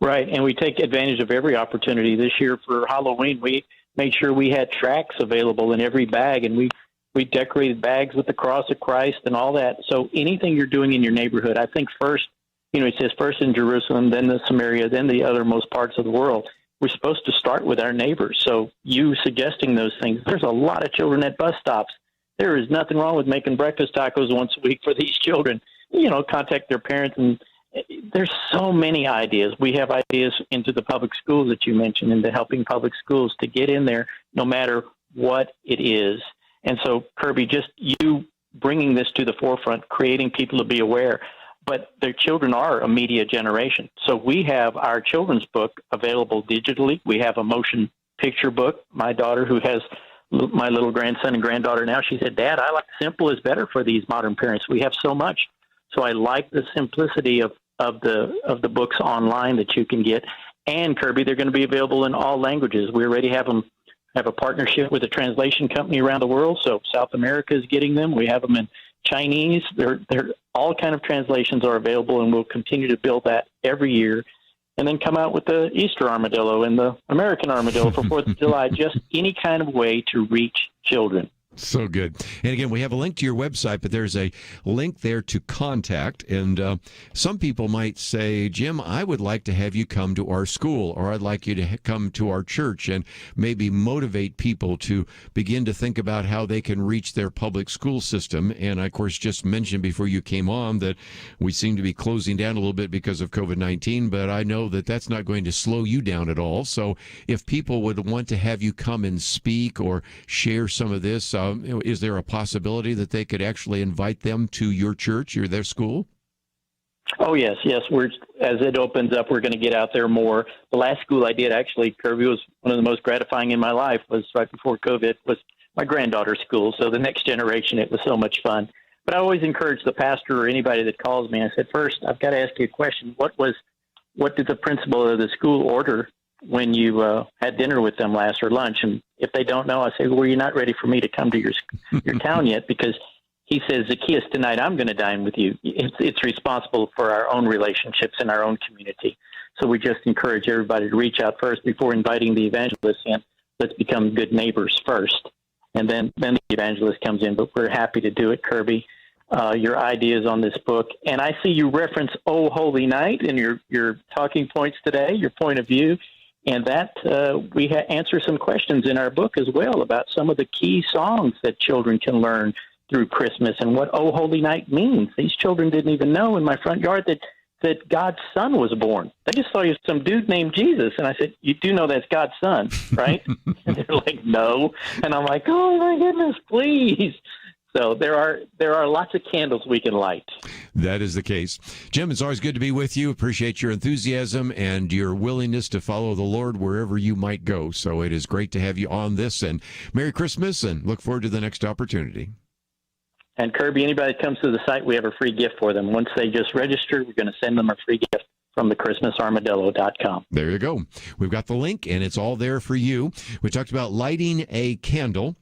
Right, and we take advantage of every opportunity. This year for Halloween, we made sure we had tracts available in every bag, and we decorated bags with the cross of Christ and all that. So anything you're doing in your neighborhood, I think first, you know, it says first in Jerusalem, then the Samaria, then the othermost parts of the world. We're supposed to start with our neighbors. So you suggesting those things, there's a lot of children at bus stops. There is nothing wrong with making breakfast tacos once a week for these children. You know, contact their parents, and there's so many ideas. We have ideas into the public schools that you mentioned, into helping public schools to get in there no matter what it is. And so, Kerby, just you bringing this to the forefront, creating people to be aware. But their children are a media generation. So we have our children's book available digitally. We have a motion picture book. My daughter, who has my little grandson and granddaughter now, she said, Dad, I like simple is better for these modern parents. We have so much. So I like the simplicity of the books online that you can get. And, Kerby, they're going to be available in all languages. We already have them have a partnership with a translation company around the world. So South America is getting them. We have them in Chinese. They're all kind of translations are available, and we'll continue to build that every year. And then come out with the Easter Armadillo and the American Armadillo for 4th of July, just any kind of way to reach children. So good. And again, we have a link to your website, but there's a link there to contact. And some people might say, Jim, I would like to have you come to our school, or I'd like you to come to our church and maybe motivate people to begin to think about how they can reach their public school system. And I, of course, just mentioned before you came on that we seem to be closing down a little bit because of COVID-19, but I know that that's not going to slow you down at all. So if people would want to have you come and speak or share some of this, is there a possibility that they could actually invite them to your church or their school? Oh, yes. As it opens up, we're going to get out there more. The last school I did, actually, Kerby, was one of the most gratifying in my life, was right before COVID, was my granddaughter's school. So the next generation, it was so much fun. But I always encourage the pastor or anybody that calls me. I said, first, I've got to ask you a question. What did the principal of the school order when you had dinner with them last, or lunch? And if they don't know, I say, well, you're not ready for me to come to your town yet, because he says, Zacchaeus, tonight I'm going to dine with you. It's responsible for our own relationships in our own community. So we just encourage everybody to reach out first before inviting the evangelist in. Let's become good neighbors first, and then the evangelist comes in. But we're happy to do it, Kerby. Your ideas on this book, and I see you reference "Oh Holy Night" in your talking points today, your point of view. And that we answer some questions in our book as well about some of the key songs that children can learn through Christmas and what "Oh Holy Night" means. These children didn't even know in my front yard that God's son was born. They just thought he was some dude named Jesus. And I said, you do know that's God's son, right? And they're like, no. And I'm like, oh, my goodness, please. So there are lots of candles we can light. That is the case. Jim, it's always good to be with you. Appreciate your enthusiasm and your willingness to follow the Lord wherever you might go. So it is great to have you on this, and Merry Christmas, and look forward to the next opportunity. And Kerby, anybody that comes to the site, we have a free gift for them. Once they just register, we're going to send them a free gift from the ChristmasArmadillo.com. There you go. We've got the link, and it's all there for you. We talked about lighting a candle.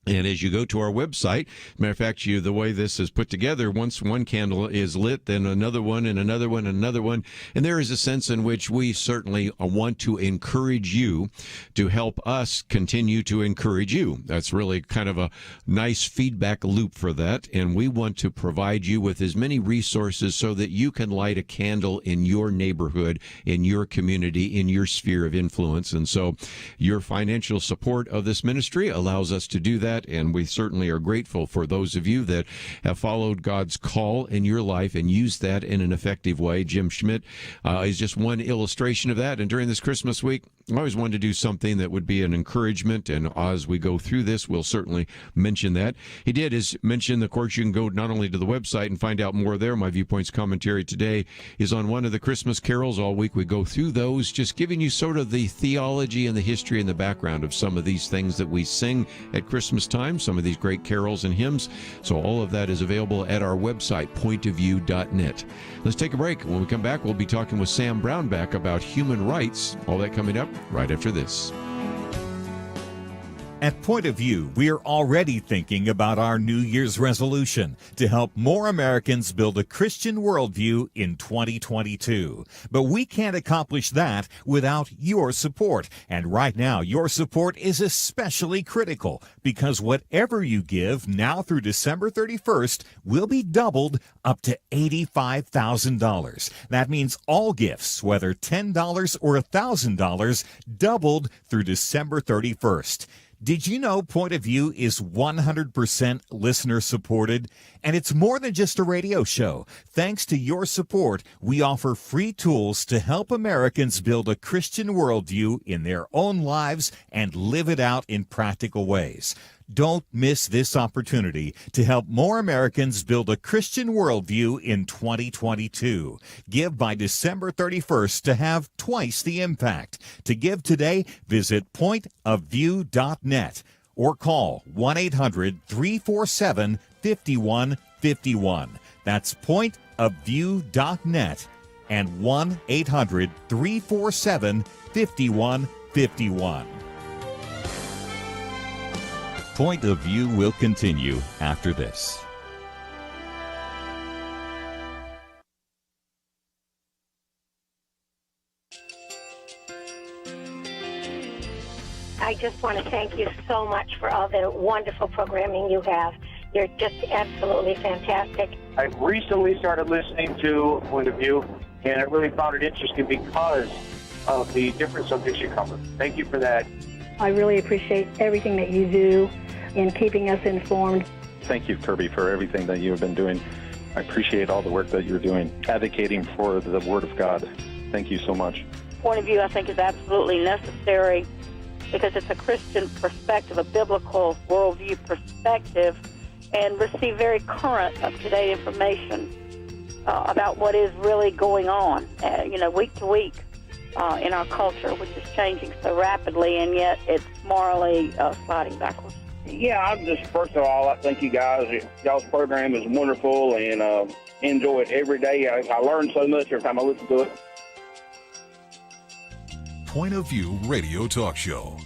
And as you go to our website, matter of fact, the way this is put together, once one candle is lit, then another one and another one and another one. And there is a sense in which we certainly want to encourage you to help us continue to encourage you. That's really kind of a nice feedback loop for that. And we want to provide you with as many resources so that you can light a candle in your neighborhood, in your community, in your sphere of influence. And so your financial support of this ministry allows us to do that. And we certainly are grateful for those of you that have followed God's call in your life and used that in an effective way. Jim Schmidt is just one illustration of that. And during this Christmas week, I always wanted to do something that would be an encouragement. And as we go through this, we'll certainly mention that. He did is mention, of course, you can go not only to the website and find out more there. My Viewpoints commentary today is on one of the Christmas carols. All week we go through those, just giving you sort of the theology and the history and the background of some of these things that we sing at Christmas time, some of these great carols and hymns. So all of that is available at our website, pointofview.net. Let's take a break. When we come back, we'll be talking with Sam Brownback about human rights. All that coming up right after this. At Point of View, we are already thinking about our New Year's resolution to help more Americans build a Christian worldview in 2022. But we can't accomplish that without your support. And right now, your support is especially critical because whatever you give now through December 31st will be doubled up to $85,000. That means all gifts, whether $10 or $1,000, doubled through December 31st. Did you know Point of View is 100% listener supported? And it's more than just a radio show. Thanks to your support, we offer free tools to help Americans build a Christian worldview in their own lives and live it out in practical ways. Don't miss this opportunity to help more Americans build a Christian worldview in 2022. Give by December 31st to have twice the impact. To give today, visit pointofview.net or call 1-800-347-5151. That's pointofview.net and 1-800-347-5151. Point of View will continue after this. I just want to thank you so much for all the wonderful programming you have. You're just absolutely fantastic. I recently started listening to Point of View, and I really found it interesting because of the different subjects you cover. Thank you for that. I really appreciate everything that you do in keeping us informed. Thank you, Kerby, for everything that you have been doing. I appreciate all the work that you're doing, advocating for the Word of God. Thank you so much. Point of View, I think, is absolutely necessary because it's a Christian perspective, a biblical worldview perspective, and receive very current, up-to-date information about what is really going on, week to week in our culture, which is changing so rapidly, and yet it's morally sliding backwards. Yeah, I'm just, first of all, I thank you guys. Y'all's program is wonderful, and enjoy it every day. I learn so much every time I listen to it. Point of View Radio Talk Show.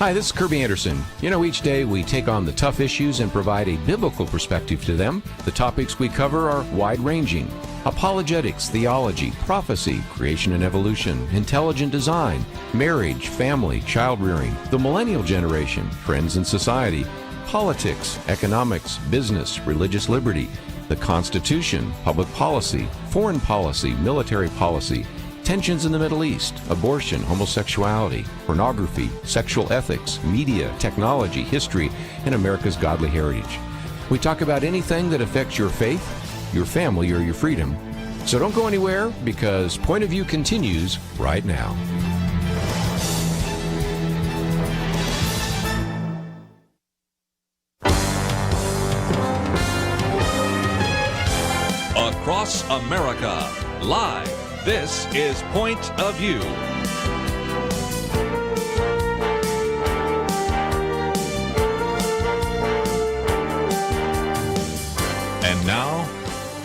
Hi, this is Kerby Anderson. Each day we take on the tough issues and provide a biblical perspective to them. The topics we cover are wide-ranging. Apologetics, theology, prophecy, creation and evolution, intelligent design, marriage, family, child-rearing, the millennial generation, trends in society, politics, economics, business, religious liberty, the Constitution, public policy, foreign policy, military policy, tensions in the Middle East, abortion, homosexuality, pornography, sexual ethics, media, technology, history, and America's godly heritage. We talk about anything that affects your faith, your family, or your freedom. So don't go anywhere, because Point of View continues right now. Across America, live. This is Point of View. And now,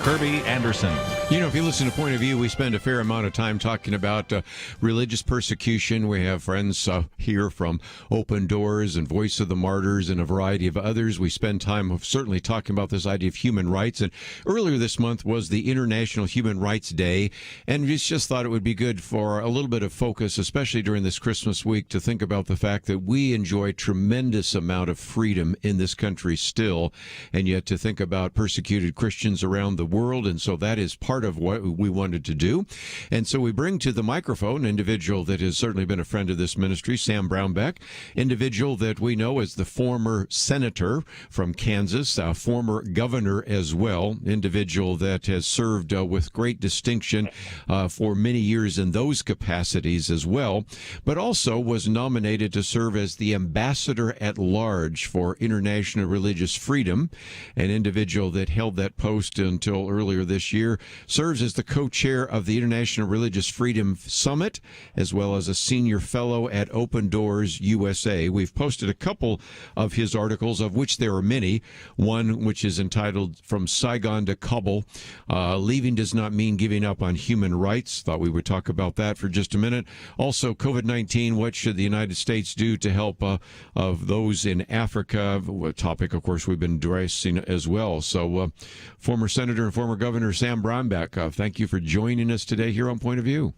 Kerby Anderson. If you listen to Point of View, we spend a fair amount of time talking about religious persecution. We have friends here from Open Doors and Voice of the Martyrs and a variety of others. We spend time certainly talking about this idea of human rights. And earlier this month was the International Human Rights Day. And we just thought it would be good for a little bit of focus, especially during this Christmas week, to think about the fact that we enjoy tremendous amount of freedom in this country still, and yet to think about persecuted Christians around the world. And so that is part of what we wanted to do. And so we bring to the microphone an individual that has certainly been a friend of this ministry, Sam Brownback, individual that we know as the former senator from Kansas, former governor as well, individual that has served with great distinction for many years in those capacities as well, but also was nominated to serve as the ambassador at large for international religious freedom, an individual that held that post until earlier this year, serves as the co-chair of the International Religious Freedom Summit, as well as a senior fellow at Open Doors USA. We've posted a couple of his articles, of which there are many. One which is entitled From Saigon to Kabul, Leaving Does Not Mean Giving Up on Human Rights. Thought we would talk about that for just a minute. Also, COVID-19, what should the United States do to help of those in Africa? A topic, of course, we've been addressing as well. So, former Senator and former Governor Sam Brownback, thank you for joining us today here on Point of View.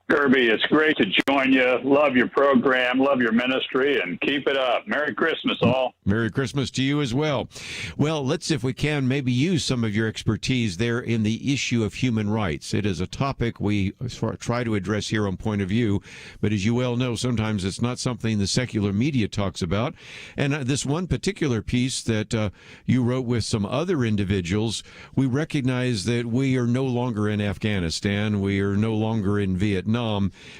Kerby, it's great to join you. Love your program, love your ministry, and keep it up. Merry Christmas, all. Merry Christmas to you as well. Well, let's, if we can, maybe use some of your expertise there in the issue of human rights. It is a topic we try to address here on Point of View, but as you well know, sometimes it's not something the secular media talks about. And this one particular piece that you wrote with some other individuals, we recognize that we are no longer in Afghanistan, we are no longer in Vietnam,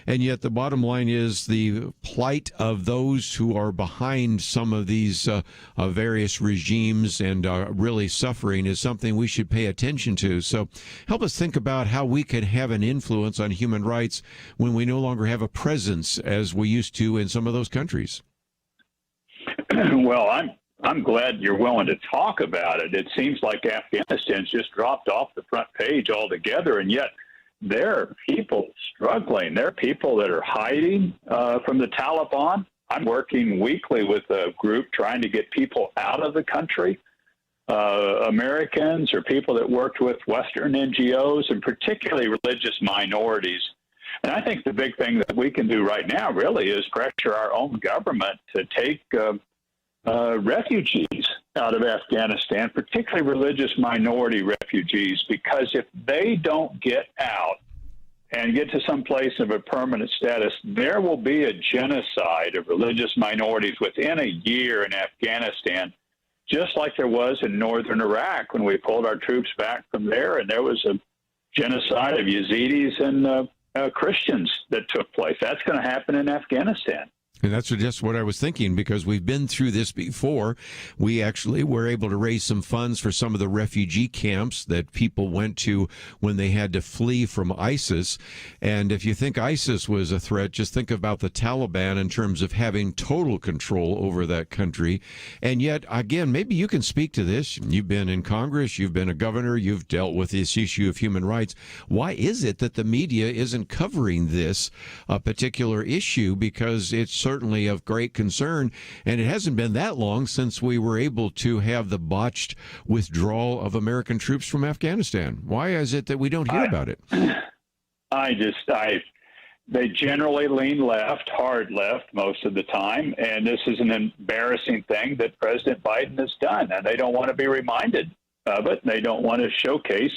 and yet the bottom line is the plight of those who are behind some of these various regimes and are really suffering is something we should pay attention to. So help us think about how we can have an influence on human rights when we no longer have a presence as we used to in some of those countries. Well, I'm glad you're willing to talk about it. It seems like Afghanistan's just dropped off the front page altogether, and yet there are people struggling. There are people that are hiding from the Taliban. I'm working weekly with a group trying to get people out of the country, Americans or people that worked with Western NGOs, and particularly religious minorities. And I think the big thing that we can do right now really is pressure our own government to take refugees out of Afghanistan, particularly religious minority refugees, because if they don't get out and get to some place of a permanent status, there will be a genocide of religious minorities within a year in Afghanistan, just like there was in northern Iraq when we pulled our troops back from there, and there was a genocide of Yazidis and Christians that took place. That's going to happen in Afghanistan. And that's just what I was thinking, because we've been through this before. We actually were able to raise some funds for some of the refugee camps that people went to when they had to flee from ISIS. And if you think ISIS was a threat, just think about the Taliban in terms of having total control over that country. And yet, again, maybe you can speak to this. You've been in Congress, you've been a governor, you've dealt with this issue of human rights. Why is it that the media isn't covering this particular issue? Because it's certainly of great concern. And it hasn't been that long since we were able to have the botched withdrawal of American troops from Afghanistan. Why is it that we don't hear about it? They generally lean left, hard left most of the time, and this is an embarrassing thing that President Biden has done, and they don't want to be reminded of it. They don't want to showcase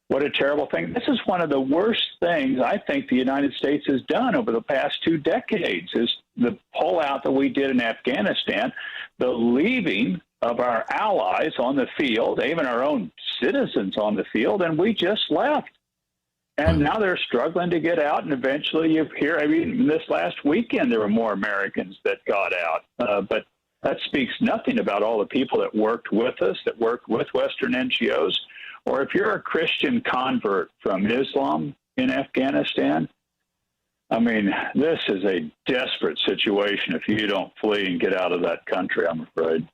what a terrible thing. This is one of the worst things I think the United States has done over the past 2 decades, is the pullout that we did in Afghanistan, the leaving of our allies on the field, even our own citizens on the field, and we just left. And now they're struggling to get out, and eventually you hear, I mean, this last weekend there were more Americans that got out. But that speaks nothing about all the people that worked with us, that worked with Western NGOs. Or if you're a Christian convert from Islam in Afghanistan, I mean, this is a desperate situation if you don't flee and get out of that country, I'm afraid.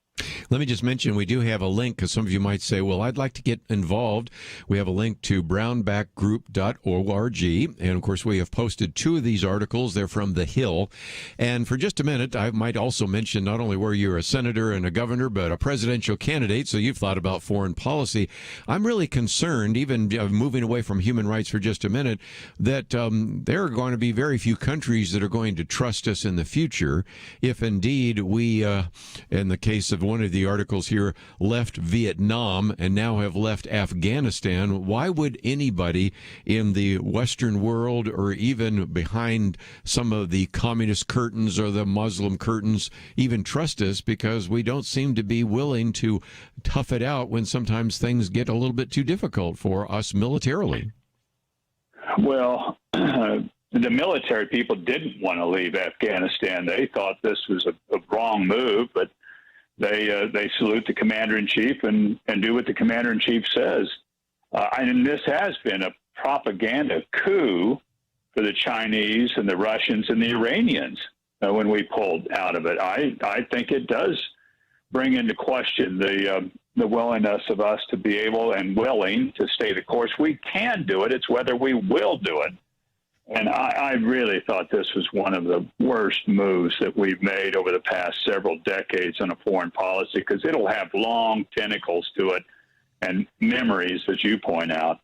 Let me just mention we do have a link, because some of you might say, well, I'd like to get involved. We have a link to brownbackgroup.org. And, of course, we have posted 2 of these articles. They're from The Hill. And for just a minute, I might also mention not only were you a senator and a governor, but a presidential candidate, so you've thought about foreign policy. I'm really concerned, even moving away from human rights for just a minute, that there are going to be very few countries that are going to trust us in the future if indeed we, in the case of one of the articles here, left Vietnam and now have left Afghanistan. Why would anybody in the Western world, or even behind some of the communist curtains or the Muslim curtains, even trust us? Because we don't seem to be willing to tough it out when sometimes things get a little bit too difficult for us militarily. Well, the military people didn't want to leave Afghanistan. They thought this was a wrong move, but they salute the commander-in-chief and do what the commander-in-chief says. And this has been a propaganda coup for the Chinese and the Russians and the Iranians when we pulled out of it. I think it does bring into question the willingness of us to be able and willing to stay the course. We can do it. It's whether we will do it. And I really thought this was one of the worst moves that we've made over the past several decades on a foreign policy, because it'll have long tentacles to it and memories, as you point out.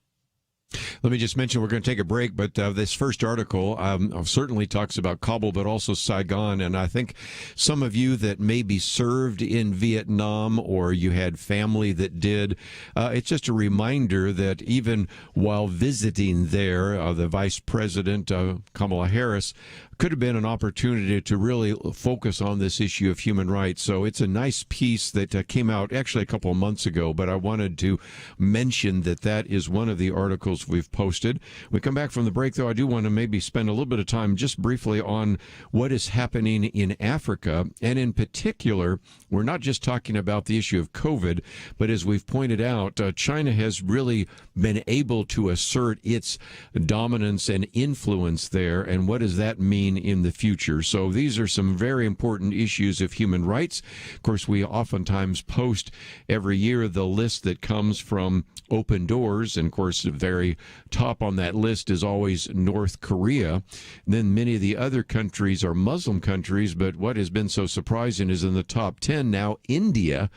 Let me just mention we're going to take a break, but this first article certainly talks about Kabul, but also Saigon. And I think some of you that maybe served in Vietnam, or you had family that did, it's just a reminder that even while visiting there, the Vice President, Kamala Harris, could have been an opportunity to really focus on this issue of human rights. So it's a nice piece that came out actually a couple of months ago, but I wanted to mention that is one of the articles we've posted. When we come back from the break, though, I do want to maybe spend a little bit of time just briefly on what is happening in Africa. And in particular, we're not just talking about the issue of COVID, but as we've pointed out, China has really been able to assert its dominance and influence there. And what does that mean in the future? So these are some very important issues of human rights. Of course, we oftentimes post every year the list that comes from Open Doors, and of course the very top on that list is always North Korea. Then many of the other countries are Muslim countries, but what has been so surprising is in the top 10 now India,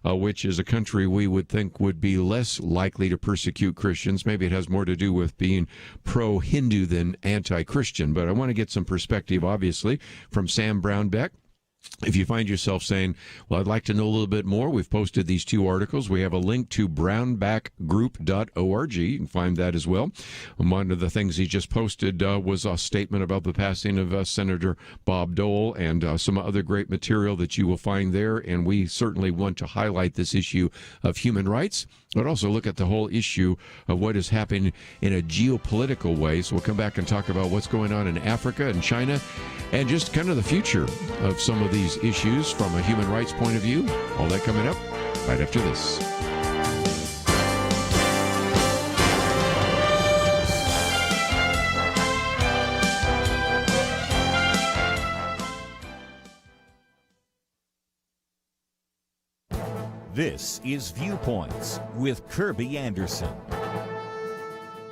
which is a country we would think would be less likely to persecute Christians. Maybe it has more to do with being pro-Hindu than anti-Christian, but I want to get some perspective, obviously, from Sam Brownback. If you find yourself saying, well, I'd like to know a little bit more, we've posted these 2 articles. We have a link to brownbackgroup.org. You can find that as well. One of the things he just posted was a statement about the passing of Senator Bob Dole, and some other great material that you will find there. And we certainly want to highlight this issue of human rights, but also look at the whole issue of what is happening in a geopolitical way. So we'll come back and talk about what's going on in Africa and China, and just kind of the future of some of these issues from a human rights point of view. All that coming up right after this. This is Viewpoints with Kerby Anderson.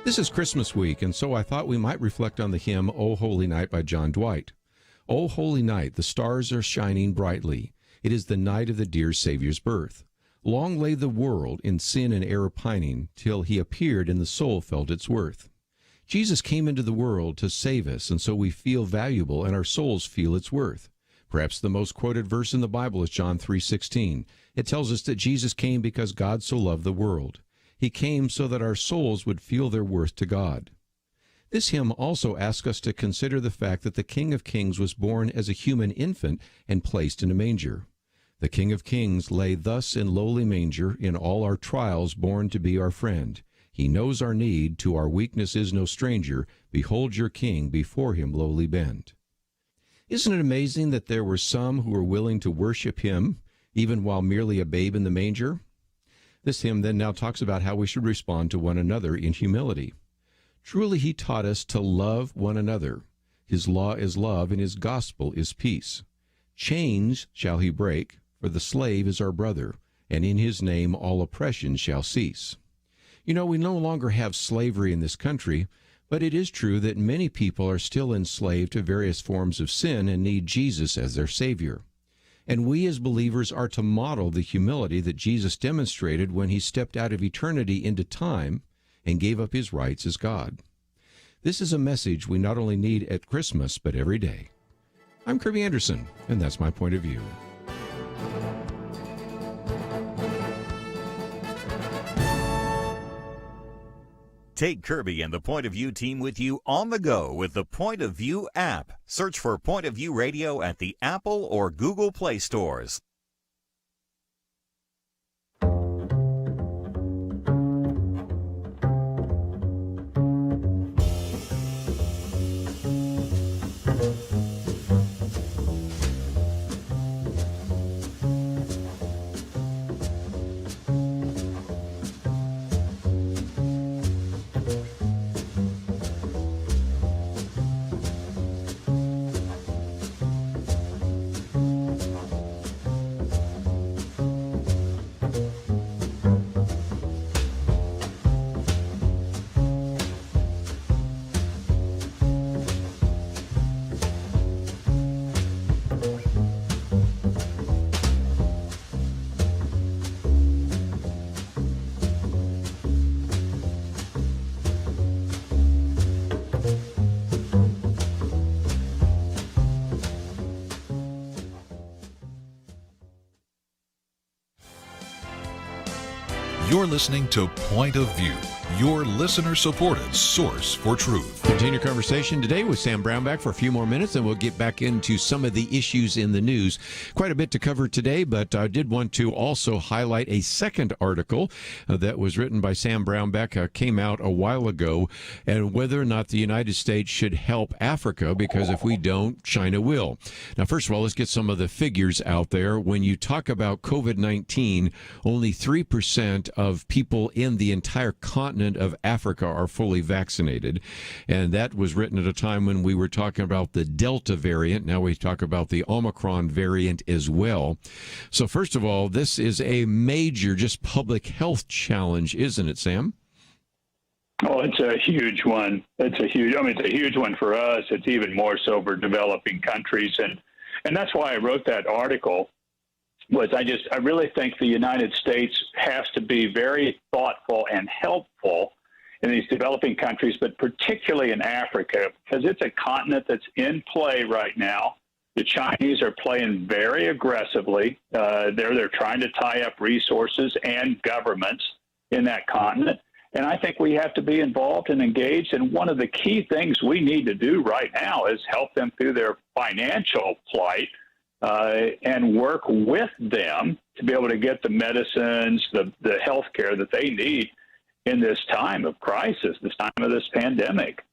This is Christmas week, and so I thought we might reflect on the hymn, O Holy Night by John Dwight. O holy night, the stars are shining brightly. It is the night of the dear Savior's birth. Long lay the world in sin and error pining, till he appeared and the soul felt its worth. Jesus came into the world to save us, and so we feel valuable and our souls feel its worth. Perhaps the most quoted verse in the Bible is John 3:16. It tells us that Jesus came because God so loved the world. He came so that our souls would feel their worth to God. This hymn also asks us to consider the fact that the King of Kings was born as a human infant and placed in a manger. The King of Kings lay thus in lowly manger, in all our trials born to be our friend. He knows our need, to our weakness is no stranger. Behold your King, before him lowly bend. Isn't it amazing that there were some who were willing to worship him, even while merely a babe in the manger? This hymn then now talks about how we should respond to one another in humility. Truly he taught us to love one another. His law is love, and his gospel is peace. Chains shall he break, for the slave is our brother, and in his name all oppression shall cease. You know, we no longer have slavery in this country, but it is true that many people are still enslaved to various forms of sin and need Jesus as their Savior. And we as believers are to model the humility that Jesus demonstrated when he stepped out of eternity into time and gave up his rights as God. This is a message we not only need at Christmas, but every day. I'm Kerby Anderson, and that's my point of view. Take Kerby and the Point of View team with you on the go with the Point of View app. Search for Point of View Radio at the Apple or Google Play stores. You're listening to Point of View, your listener-supported source for truth. Continue conversation today with Sam Brownback for a few more minutes, and we'll get back into some of the issues in the news. Quite a bit to cover today, but I did want to also highlight a second article that was written by Sam Brownback, came out a while ago, and whether or not the United States should help Africa, because if we don't, China will. Now, first of all, let's get some of the figures out there. When you talk about COVID-19, only 3% of people in the entire continent of Africa are fully vaccinated. And that was written at a time when we were talking about the Delta variant. Now we talk about the Omicron variant as well. So first of all, this is a major just public health challenge, isn't it, Sam? Oh, it's a huge one. It's a huge one for us. It's even more so for developing countries. And that's why I wrote that article. I really think the United States has to be very thoughtful and helpful in these developing countries, but particularly in Africa, because it's a continent that's in play right now. The Chinese are playing very aggressively. They're trying to tie up resources and governments in that continent. And I think we have to be involved and engaged. And one of the key things we need to do right now is help them through their financial plight. And work with them to be able to get the medicines, the health care that they need in this time of crisis, this time of this pandemic.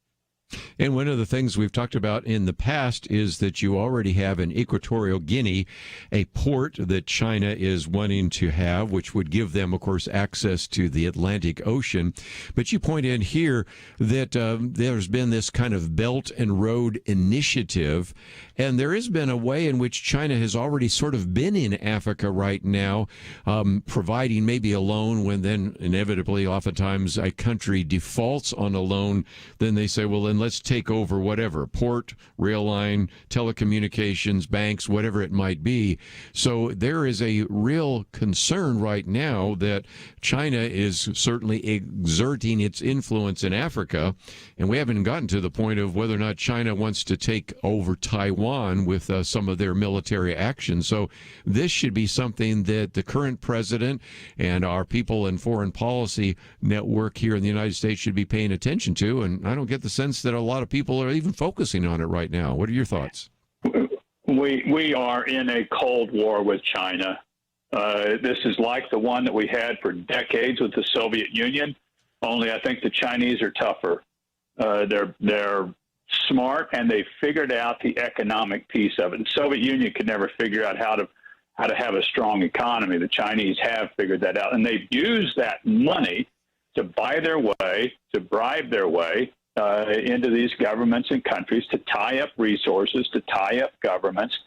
And one of the things we've talked about in the past is that you already have in Equatorial Guinea a port that China is wanting to have, which would give them, of course, access to the Atlantic Ocean. But you point in here that there's been this kind of Belt and Road Initiative, and there has been a way in which China has already sort of been in Africa right now, providing maybe a loan when then inevitably oftentimes a country defaults on a loan. Then they say, well, then and let's take over whatever, port, rail line, telecommunications, banks, whatever it might be. So there is a real concern right now that China is certainly exerting its influence in Africa, and we haven't gotten to the point of whether or not China wants to take over Taiwan with some of their military action. So this should be something that the current president and our people in foreign policy network here in the United States should be paying attention to, and I don't get the sense that a lot of people are even focusing on it right now. What are your thoughts? We are in a Cold War with China. This is like the one that we had for decades with the Soviet Union, only I think the Chinese are tougher. They're smart, and they figured out the economic piece of it. The Soviet Union could never figure out how to have a strong economy. The Chinese have figured that out, and they've used that money to buy their way, to bribe their way into these governments and countries, to tie up resources, to tie up governments.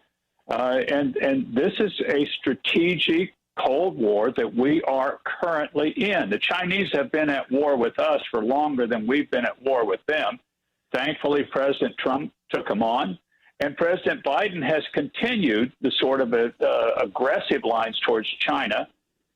And this is a strategic Cold War that we are currently in. The Chinese have been at war with us for longer than we've been at war with them. Thankfully, President Trump took them on, and President Biden has continued the sort of aggressive lines towards China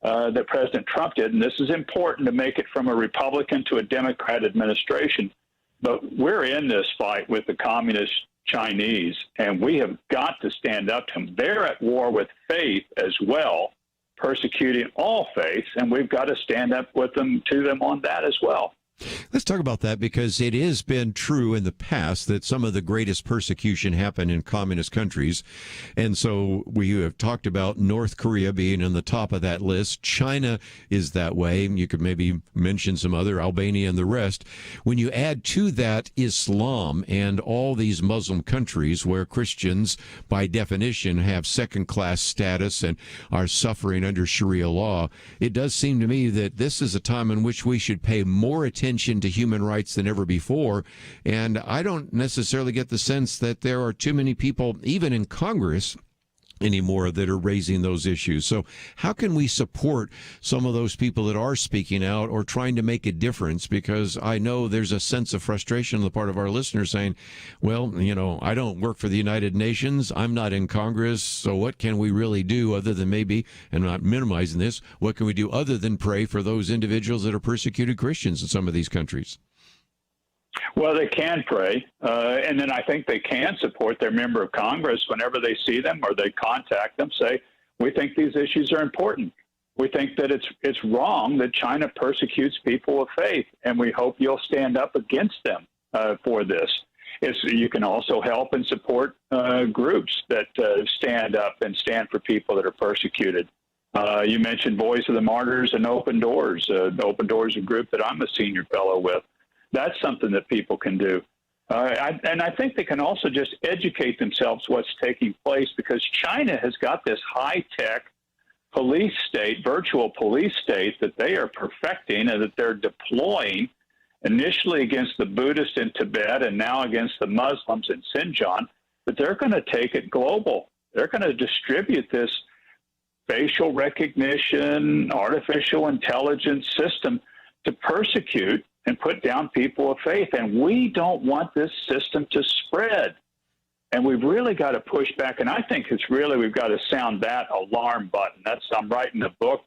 that President Trump did. And this is important to make it from a Republican to a Democrat administration. But we're in this fight with the communist Chinese, and we have got to stand up to them. They're at war with faith as well, persecuting all faiths, and we've got to stand up with them to them on that as well. Let's talk about that, because it has been true in the past that some of the greatest persecution happened in communist countries. And so we have talked about North Korea being on the top of that list. China is that way. You could maybe mention some other, Albania and the rest. When you add to that Islam and all these Muslim countries where Christians, by definition, have second-class status and are suffering under Sharia law, it does seem to me that this is a time in which we should pay more attention to human rights than ever before. And I don't necessarily get the sense that there are too many people, even in Congress anymore, that are raising those issues. So how can we support some of those people that are speaking out or trying to make a difference? Because I know there's a sense of frustration on the part of our listeners saying, well, you know, I don't work for the United Nations. I'm not in Congress. So what can we really do other than maybe, and I'm not minimizing this, what can we do other than pray for those individuals that are persecuted Christians in some of these countries? Well, they can pray, and then I think they can support their member of Congress whenever they see them or they contact them, say, we think these issues are important. We think that it's wrong that China persecutes people of faith, and we hope you'll stand up against them for this. You can also help and support groups that stand up and stand for people that are persecuted. You mentioned Voice of the Martyrs and Open Doors. Open Doors is a group that I'm a senior fellow with. That's something that people can do. And I think they can also just educate themselves what's taking place, because China has got this high-tech police state, virtual police state that they are perfecting and that they're deploying initially against the Buddhists in Tibet and now against the Muslims in Xinjiang. But they're going to take it global. They're going to distribute this facial recognition, artificial intelligence system to persecute and put down people of faith. And we don't want this system to spread. And we've really got to push back. And I think we've got to sound that alarm button. I'm writing a book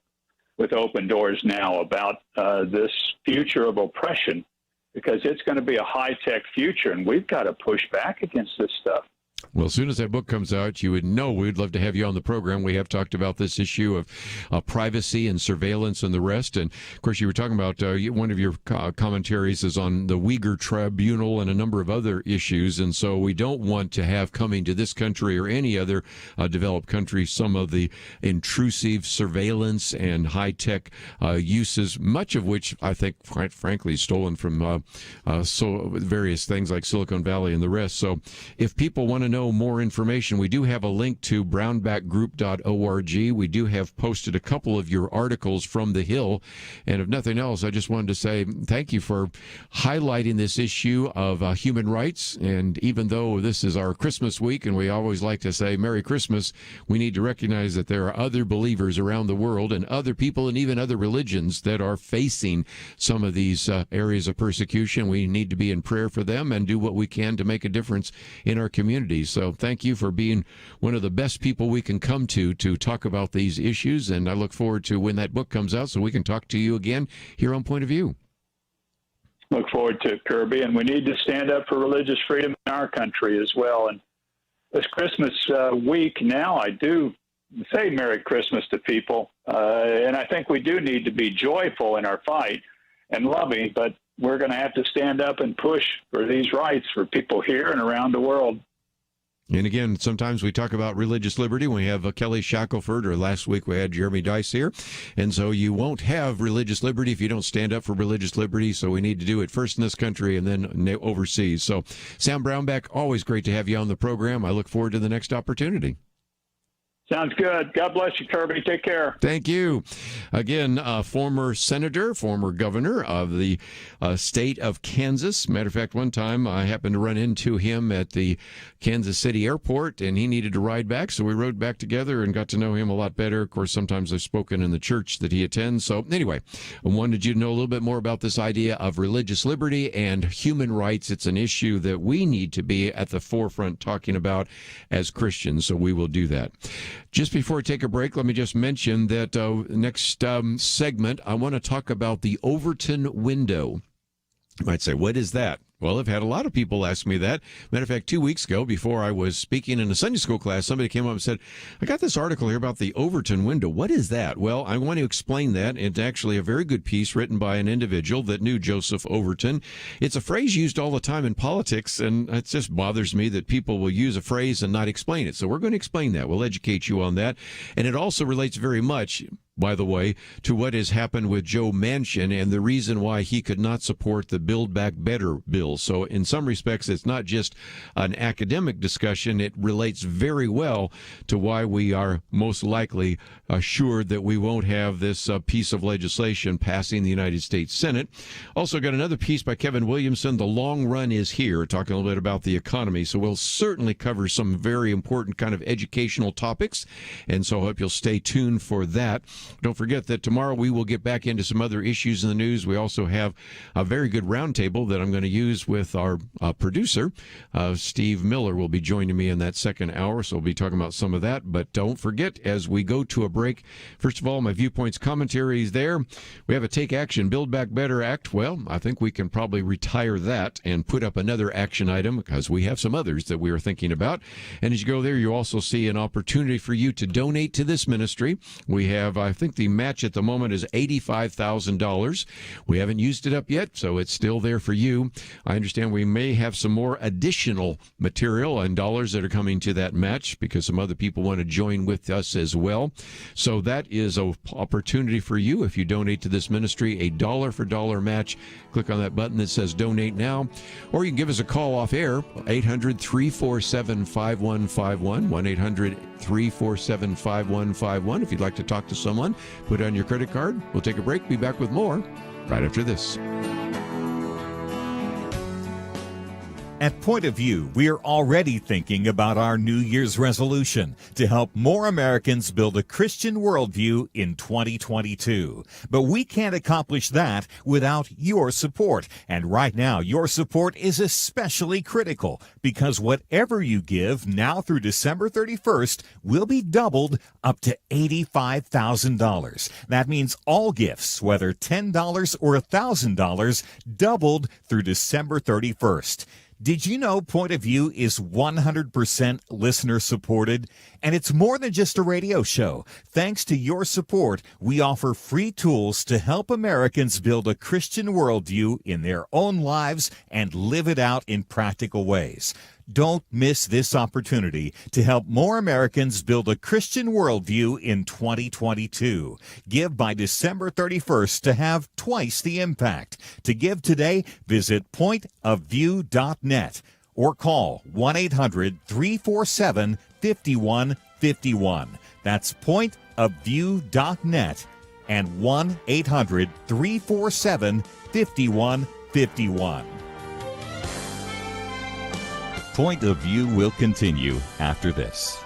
with Open Doors now about this future of oppression, because it's going to be a high-tech future, and we've got to push back against this stuff. Well, as soon as that book comes out, you would know we'd love to have you on the program. We have talked about this issue of privacy and surveillance and the rest. And, of course, you were talking about one of your commentaries is on the Uyghur Tribunal and a number of other issues. And so we don't want to have coming to this country or any other developed country some of the intrusive surveillance and high-tech uses, much of which I think, quite frankly, is stolen from various things like Silicon Valley and the rest. So if people want to know more information, we do have a link to brownbackgroup.org. We do have posted a couple of your articles from the Hill. And if nothing else, I just wanted to say thank you for highlighting this issue of human rights. And even though this is our Christmas week, and we always like to say Merry Christmas, we need to recognize that there are other believers around the world and other people and even other religions that are facing some of these areas of persecution. We need to be in prayer for them and do what we can to make a difference in our communities. So thank you for being one of the best people we can come to talk about these issues. And I look forward to when that book comes out so we can talk to you again here on Point of View. Look forward to it, Kerby. And we need to stand up for religious freedom in our country as well. And this Christmas week now, I do say Merry Christmas to people. And I think we do need to be joyful in our fight and loving, but we're going to have to stand up and push for these rights for people here and around the world. And again, sometimes we talk about religious liberty. We have Kelly Shackelford, or last week we had Jeremy Dice here. And so you won't have religious liberty if you don't stand up for religious liberty. So we need to do it first in this country and then overseas. So Sam Brownback, always great to have you on the program. I look forward to the next opportunity. Sounds good. God bless you, Kerby. Take care. Thank you. Again, former senator, former governor of the state of Kansas. Matter of fact, one time I happened to run into him at the Kansas City airport, and he needed to ride back, so we rode back together and got to know him a lot better. Of course, sometimes I've spoken in the church that he attends. So anyway, I wanted you to know a little bit more about this idea of religious liberty and human rights. It's an issue that we need to be at the forefront talking about as Christians, so we will do that. Just before I take a break, let me just mention that next segment, I want to talk about the Overton window. You might say, what is that? Well, I've had a lot of people ask me that. Matter of fact, 2 weeks ago, before I was speaking in a Sunday school class, somebody came up and said, I got this article here about the Overton window. What is that? Well, I want to explain that. It's actually a very good piece written by an individual that knew Joseph Overton. It's a phrase used all the time in politics, and it just bothers me that people will use a phrase and not explain it. So we're going to explain that. We'll educate you on that. And it also relates very much, by the way, to what has happened with Joe Manchin and the reason why he could not support the Build Back Better bill. So in some respects, it's not just an academic discussion. It relates very well to why we are most likely assured that we won't have this piece of legislation passing the United States Senate. Also got another piece by Kevin Williamson, The Long Run is Here, talking a little bit about the economy. So we'll certainly cover some very important kind of educational topics. And so I hope you'll stay tuned for that. Don't forget that tomorrow we will get back into some other issues in the news. We also have a very good roundtable that I'm going to use with our producer. Steve Miller will be joining me in that second hour, so we'll be talking about some of that. But don't forget, as we go to a break, first of all, my Viewpoints commentary is there. We have a Take Action, Build Back Better Act. Well, I think we can probably retire that and put up another action item because we have some others that we are thinking about. And as you go there, you also see an opportunity for you to donate to this ministry. We have, I think the match at the moment is $85,000. We haven't used it up yet, so it's still there for you. I understand we may have some more additional material and dollars that are coming to that match because some other people want to join with us as well. So that is an opportunity for you. If you donate to this ministry, a dollar for dollar match. Click on that button that says Donate Now, or you can give us a call off air, 800-347-5151, 1-800-347-5151. If you'd like to talk to someone, put it on your credit card. We'll take a break. Be back with more right after this. At Point of View, we are already thinking about our New Year's resolution to help more Americans build a Christian worldview in 2022. But we can't accomplish that without your support. And right now, your support is especially critical because whatever you give now through December 31st will be doubled up to $85,000. That means all gifts, whether $10 or $1,000, doubled through December 31st. Did you know Point of View is 100% listener supported? And it's more than just a radio show. Thanks to your support, we offer free tools to help Americans build a Christian worldview in their own lives and live it out in practical ways. Don't miss this opportunity to help more Americans build a Christian worldview in 2022. Give by December 31st to have twice the impact. To give today, visit pointofview.net or call 1-800-347-5151. That's pointofview.net and 1-800-347-5151. Point of View will continue after this.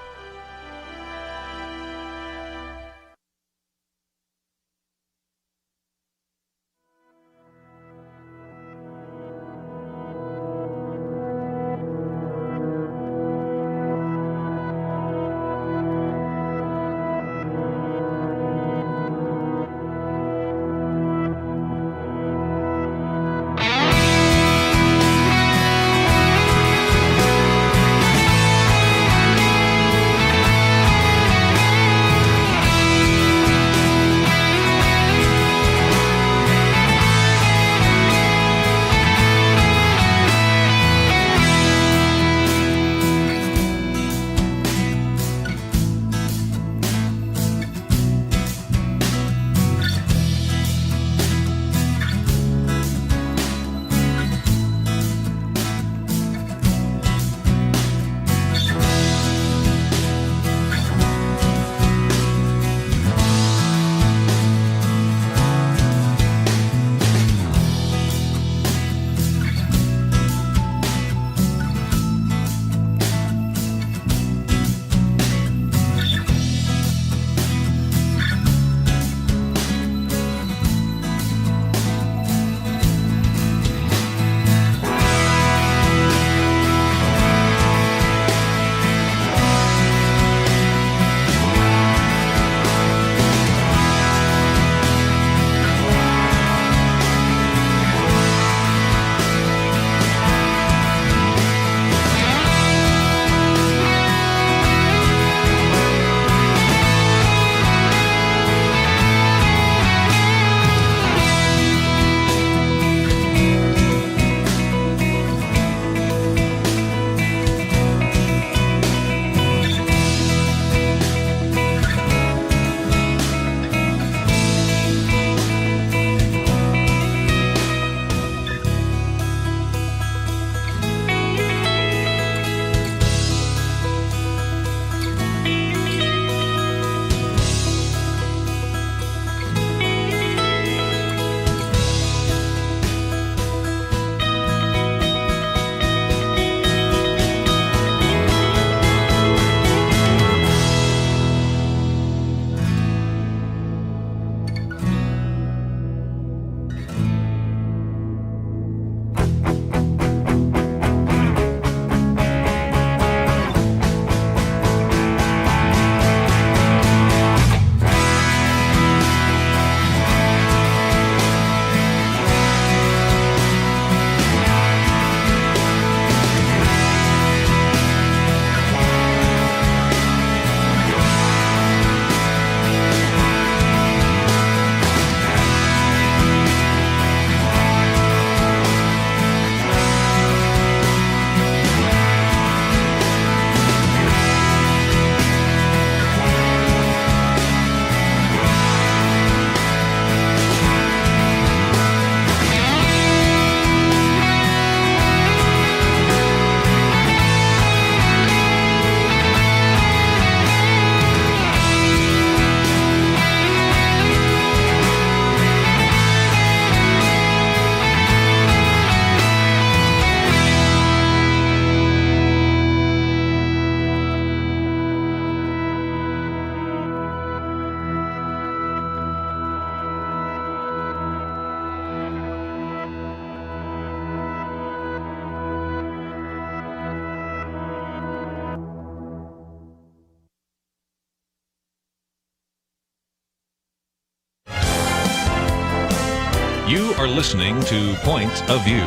You are listening to Point of View.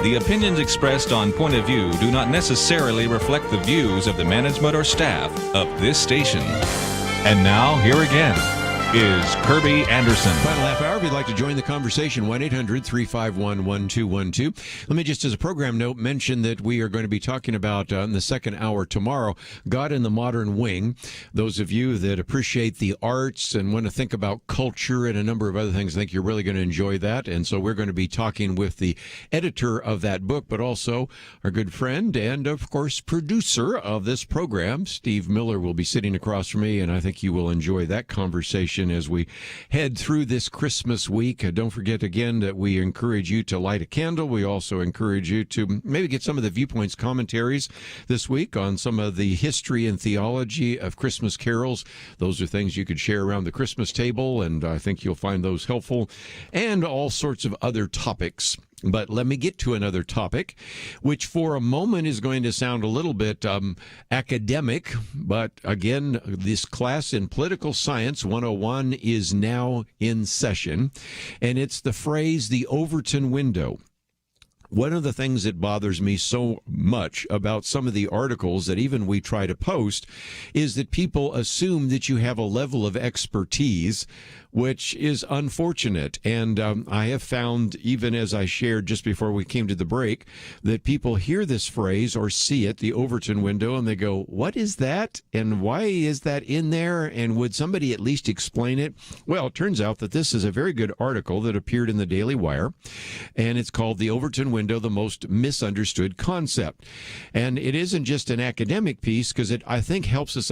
The opinions expressed on Point of View do not necessarily reflect the views of the management or staff of this station. And now, here again is Kerby Anderson. Final half hour, if you'd like to join the conversation, 1-800-351-1212. Let me just, as a program note, mention that we are going to be talking about, in the second hour tomorrow, God in the Modern Wing. Those of you that appreciate the arts and want to think about culture and a number of other things, I think you're really going to enjoy that. And so we're going to be talking with the editor of that book, but also our good friend and, of course, producer of this program, Steve Miller, will be sitting across from me, and I think you will enjoy that conversation as we head through this Christmas week. Don't forget again that we encourage you to light a candle. We also encourage you to maybe get some of the viewpoints, commentaries this week on some of the history and theology of Christmas carols. Those are things you could share around the Christmas table, and I think you'll find those helpful, and all sorts of other topics. But let me get to another topic, which for a moment is going to sound a little bit academic. But again, this class in Political Science 101 is now in session, and it's the phrase, the Overton window. One of the things that bothers me so much about some of the articles that even we try to post is that people assume that you have a level of expertise, which is unfortunate. And I have found, even as I shared just before we came to the break, that people hear this phrase or see it, the Overton window, and they go, what is that? And why is that in there? And would somebody at least explain it? Well, it turns out that this is a very good article that appeared in the Daily Wire, and it's called The Overton Window, the Most Misunderstood Concept. And it isn't just an academic piece, because it, I think, helps us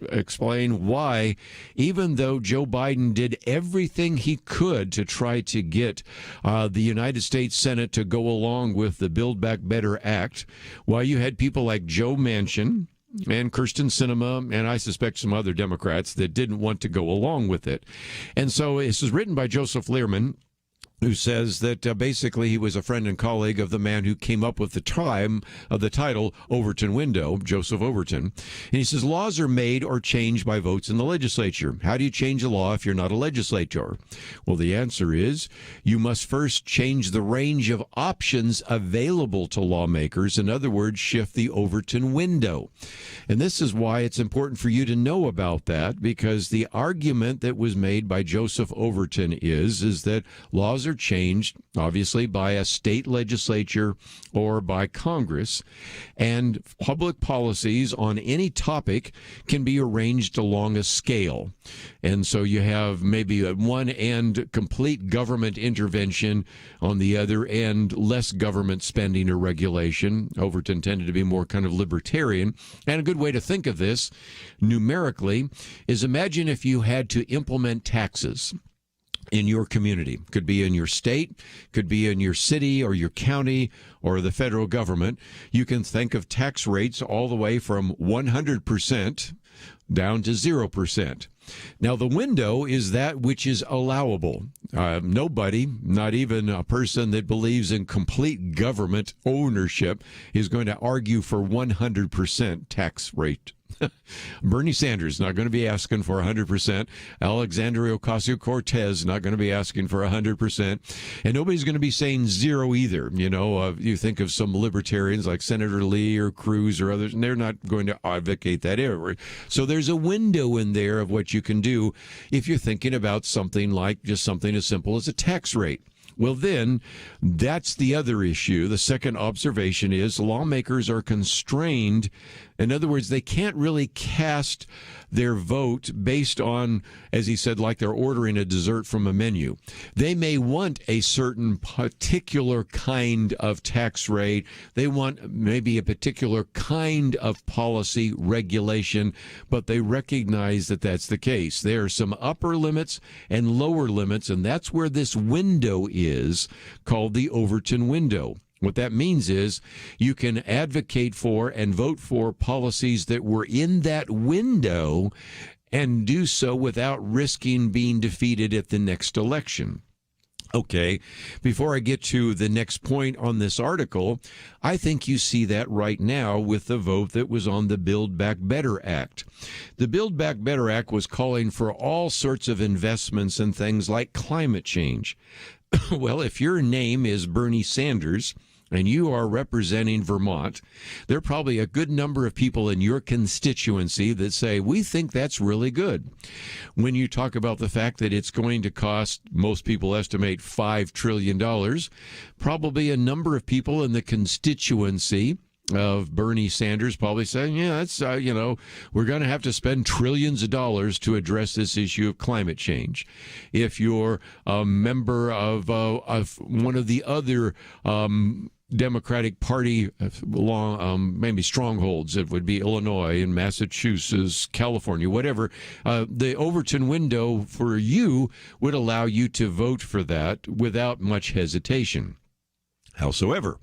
explain why, even though Joe Biden did everything he could to try to get the United States Senate to go along with the Build Back Better Act, why you had people like Joe Manchin and Kirsten Sinema, and I suspect some other Democrats that didn't want to go along with it. And so this is written by Joseph Learman, who says that basically he was a friend and colleague of the man who came up with the title Overton Window, Joseph Overton. And he says, laws are made or changed by votes in the legislature. How do you change a law if you're not a legislator? Well, the answer is you must first change the range of options available to lawmakers. In other words, shift the Overton window. And this is why it's important for you to know about that, because the argument that was made by Joseph Overton is that laws are changed, obviously, by a state legislature or by Congress, and public policies on any topic can be arranged along a scale. And so you have maybe at one end complete government intervention, on the other end less government spending or regulation. Overton tended to be more kind of libertarian. And a good way to think of this numerically is, imagine if you had to implement taxes in your community. Could be in your state, could be in your city or your county or the federal government. You can think of tax rates all the way from 100% down to 0%. Now, the window is that which is allowable. Nobody, not even a person that believes in complete government ownership, is going to argue for 100% tax rate. Bernie Sanders not going to be asking for 100%. Alexandria Ocasio-Cortez not going to be asking for 100%. And nobody's going to be saying zero either. You know, you think of some libertarians like Senator Lee or Cruz or others, and they're not going to advocate that either. So there's a window in there of what you can do if you're thinking about something like just something as simple as a tax rate. Well, then, that's the other issue. The second observation is lawmakers are constrained. In other words, they can't really cast their vote based on, as he said, like they're ordering a dessert from a menu. They may want a certain particular kind of tax rate. They want maybe a particular kind of policy regulation, but they recognize that that's the case. There are some upper limits and lower limits, and that's where this window is, called the Overton window. What that means is you can advocate for and vote for policies that were in that window and do so without risking being defeated at the next election. Okay, before I get to the next point on this article, I think you see that right now with the vote that was on the Build Back Better Act. The Build Back Better Act was calling for all sorts of investments in things like climate change. Well, if your name is Bernie Sanders, and you are representing Vermont, there are probably a good number of people in your constituency that say, we think that's really good. When you talk about the fact that it's going to cost, most people estimate, $5 trillion, probably a number of people in the constituency of Bernie Sanders probably saying, yeah, that's, we're going to have to spend trillions of dollars to address this issue of climate change. If you're a member of one of the other Democratic Party maybe strongholds, it would be Illinois and Massachusetts, California, whatever, the Overton window for you would allow you to vote for that without much hesitation. Howsoever,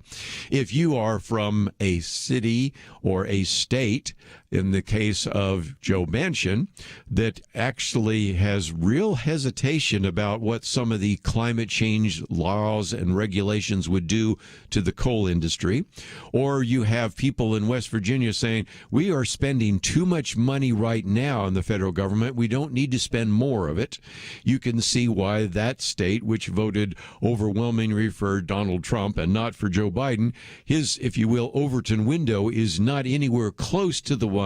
if you are from a city or a state, in the case of Joe Manchin, that actually has real hesitation about what some of the climate change laws and regulations would do to the coal industry, or you have people in West Virginia saying, we are spending too much money right now in the federal government, we don't need to spend more of it, you can see why that state, which voted overwhelmingly for Donald Trump and not for Joe Biden, his, if you will, Overton window is not anywhere close to the one,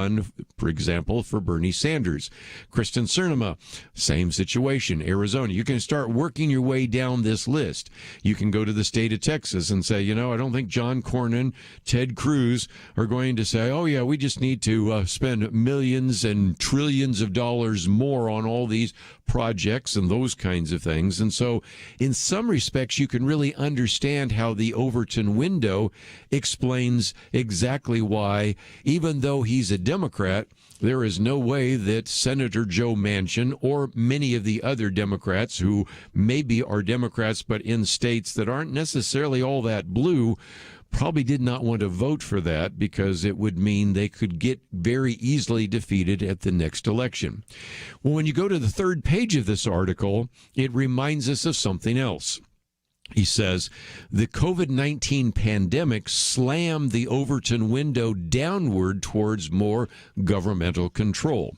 for example, for Bernie Sanders. Kristen Sinema, same situation. Arizona. You can start working your way down this list. You can go to the state of Texas and say, I don't think John Cornyn, Ted Cruz are going to say, oh, yeah, we just need to spend millions and trillions of dollars more on all these projects and those kinds of things. And so in some respects, you can really understand how the Overton window explains exactly why, even though he's a Democrat, there is no way that Senator Joe Manchin or many of the other Democrats who maybe are Democrats but in states that aren't necessarily all that blue probably did not want to vote for that because it would mean they could get very easily defeated at the next election. Well, when you go to the third page of this article, it reminds us of something else. He says, the COVID-19 pandemic slammed the Overton window downward towards more governmental control.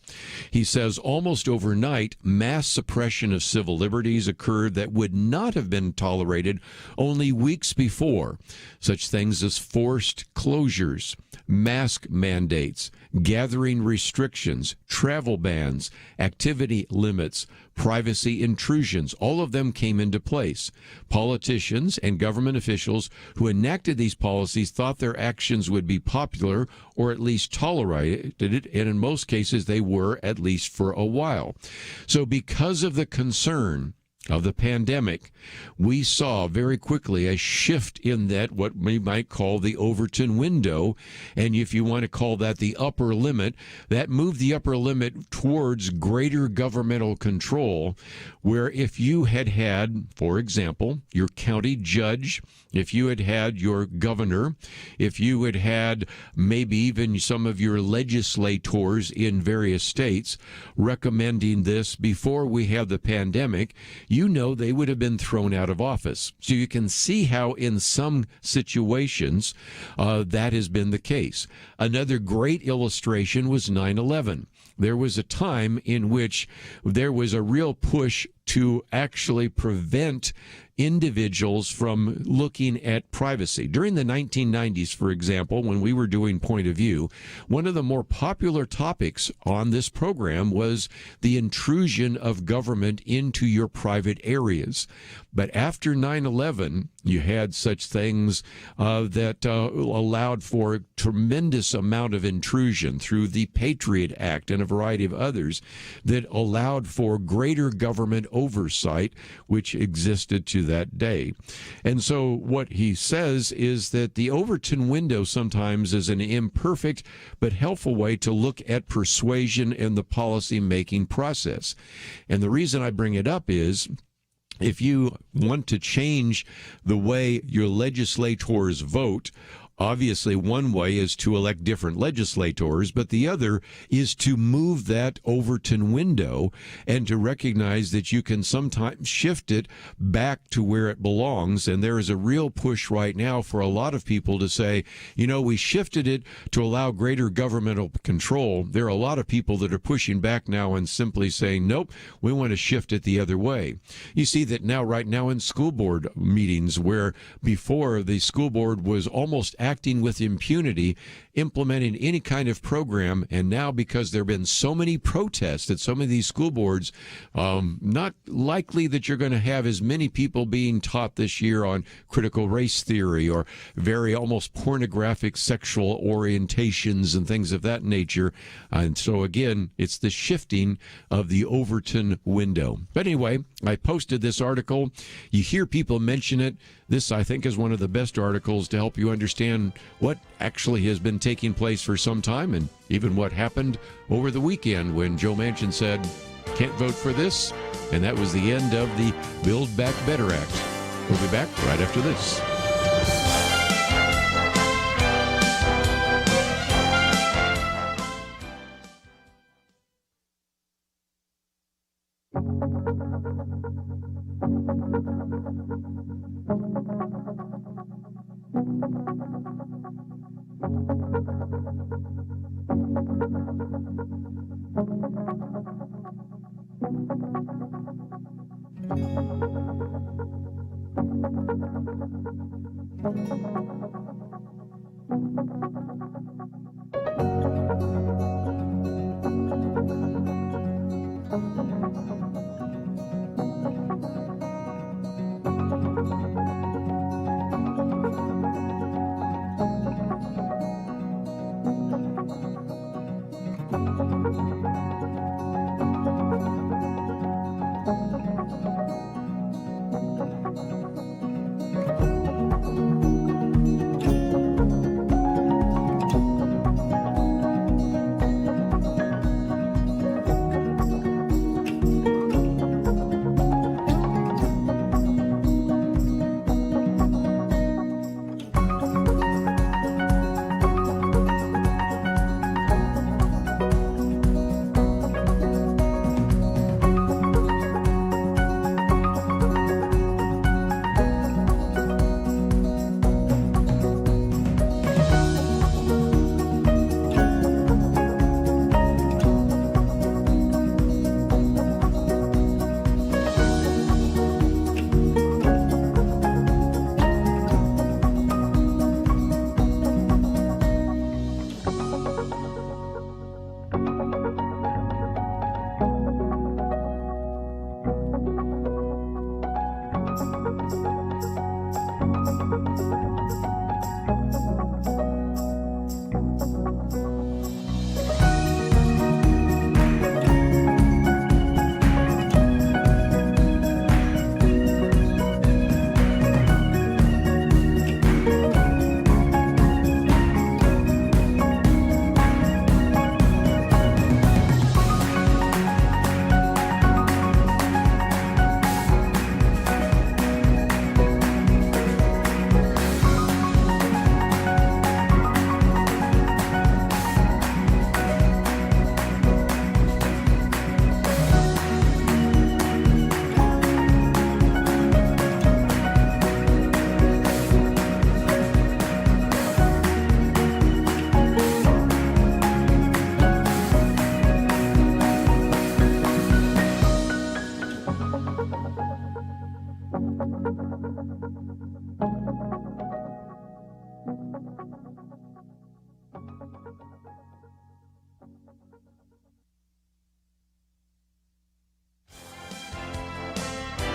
He says almost overnight, mass suppression of civil liberties occurred that would not have been tolerated only weeks before. Such things as forced closures, mask mandates, gathering restrictions, travel bans, activity limits, privacy intrusions, all of them came into place. Politicians and government officials who enacted these policies thought their actions would be popular or at least tolerated, and in most cases they were, at least for a while. So because of the concern of the pandemic, we saw very quickly a shift in that, what we might call the Overton window. And if you want to call that the upper limit, that moved the upper limit towards greater governmental control, where if you had, for example, your county judge, if you had your governor, if you had maybe even some of your legislators in various states recommending this before we had the pandemic, they would have been thrown out of office. So you can see how in some situations that has been the case. Another great illustration was 9/11. There was a time in which there was a real push to actually prevent individuals from looking at privacy. During the 1990s, for example, when we were doing Point of View, one of the more popular topics on this program was the intrusion of government into your private areas. But after 9/11, you had such things that allowed for a tremendous amount of intrusion through the Patriot Act and a variety of others that allowed for greater government oversight, which existed to that day. And so what he says is that the Overton window sometimes is an imperfect but helpful way to look at persuasion in the policy-making process. And the reason I bring it up is, if you want to change the way your legislators vote, Obviously, one way is to elect different legislators, but the other is to move that Overton window and to recognize that you can sometimes shift it back to where it belongs. And there is a real push right now for a lot of people to say, we shifted it to allow greater governmental control. There are a lot of people that are pushing back now and simply saying, nope, we want to shift it the other way. You see that now, right now in school board meetings, where before the school board was almost acting with impunity, implementing any kind of program, and now because there have been so many protests at so many of these school boards, not likely that you're going to have as many people being taught this year on critical race theory or very almost pornographic sexual orientations and things of that nature. And so again, it's the shifting of the Overton window. But anyway, I posted this article. You hear people mention it. This, I think, is one of the best articles to help you understand what actually has been taking place for some time, and even what happened over the weekend when Joe Manchin said, can't vote for this, and that was the end of the Build Back Better Act. We'll be back right after this.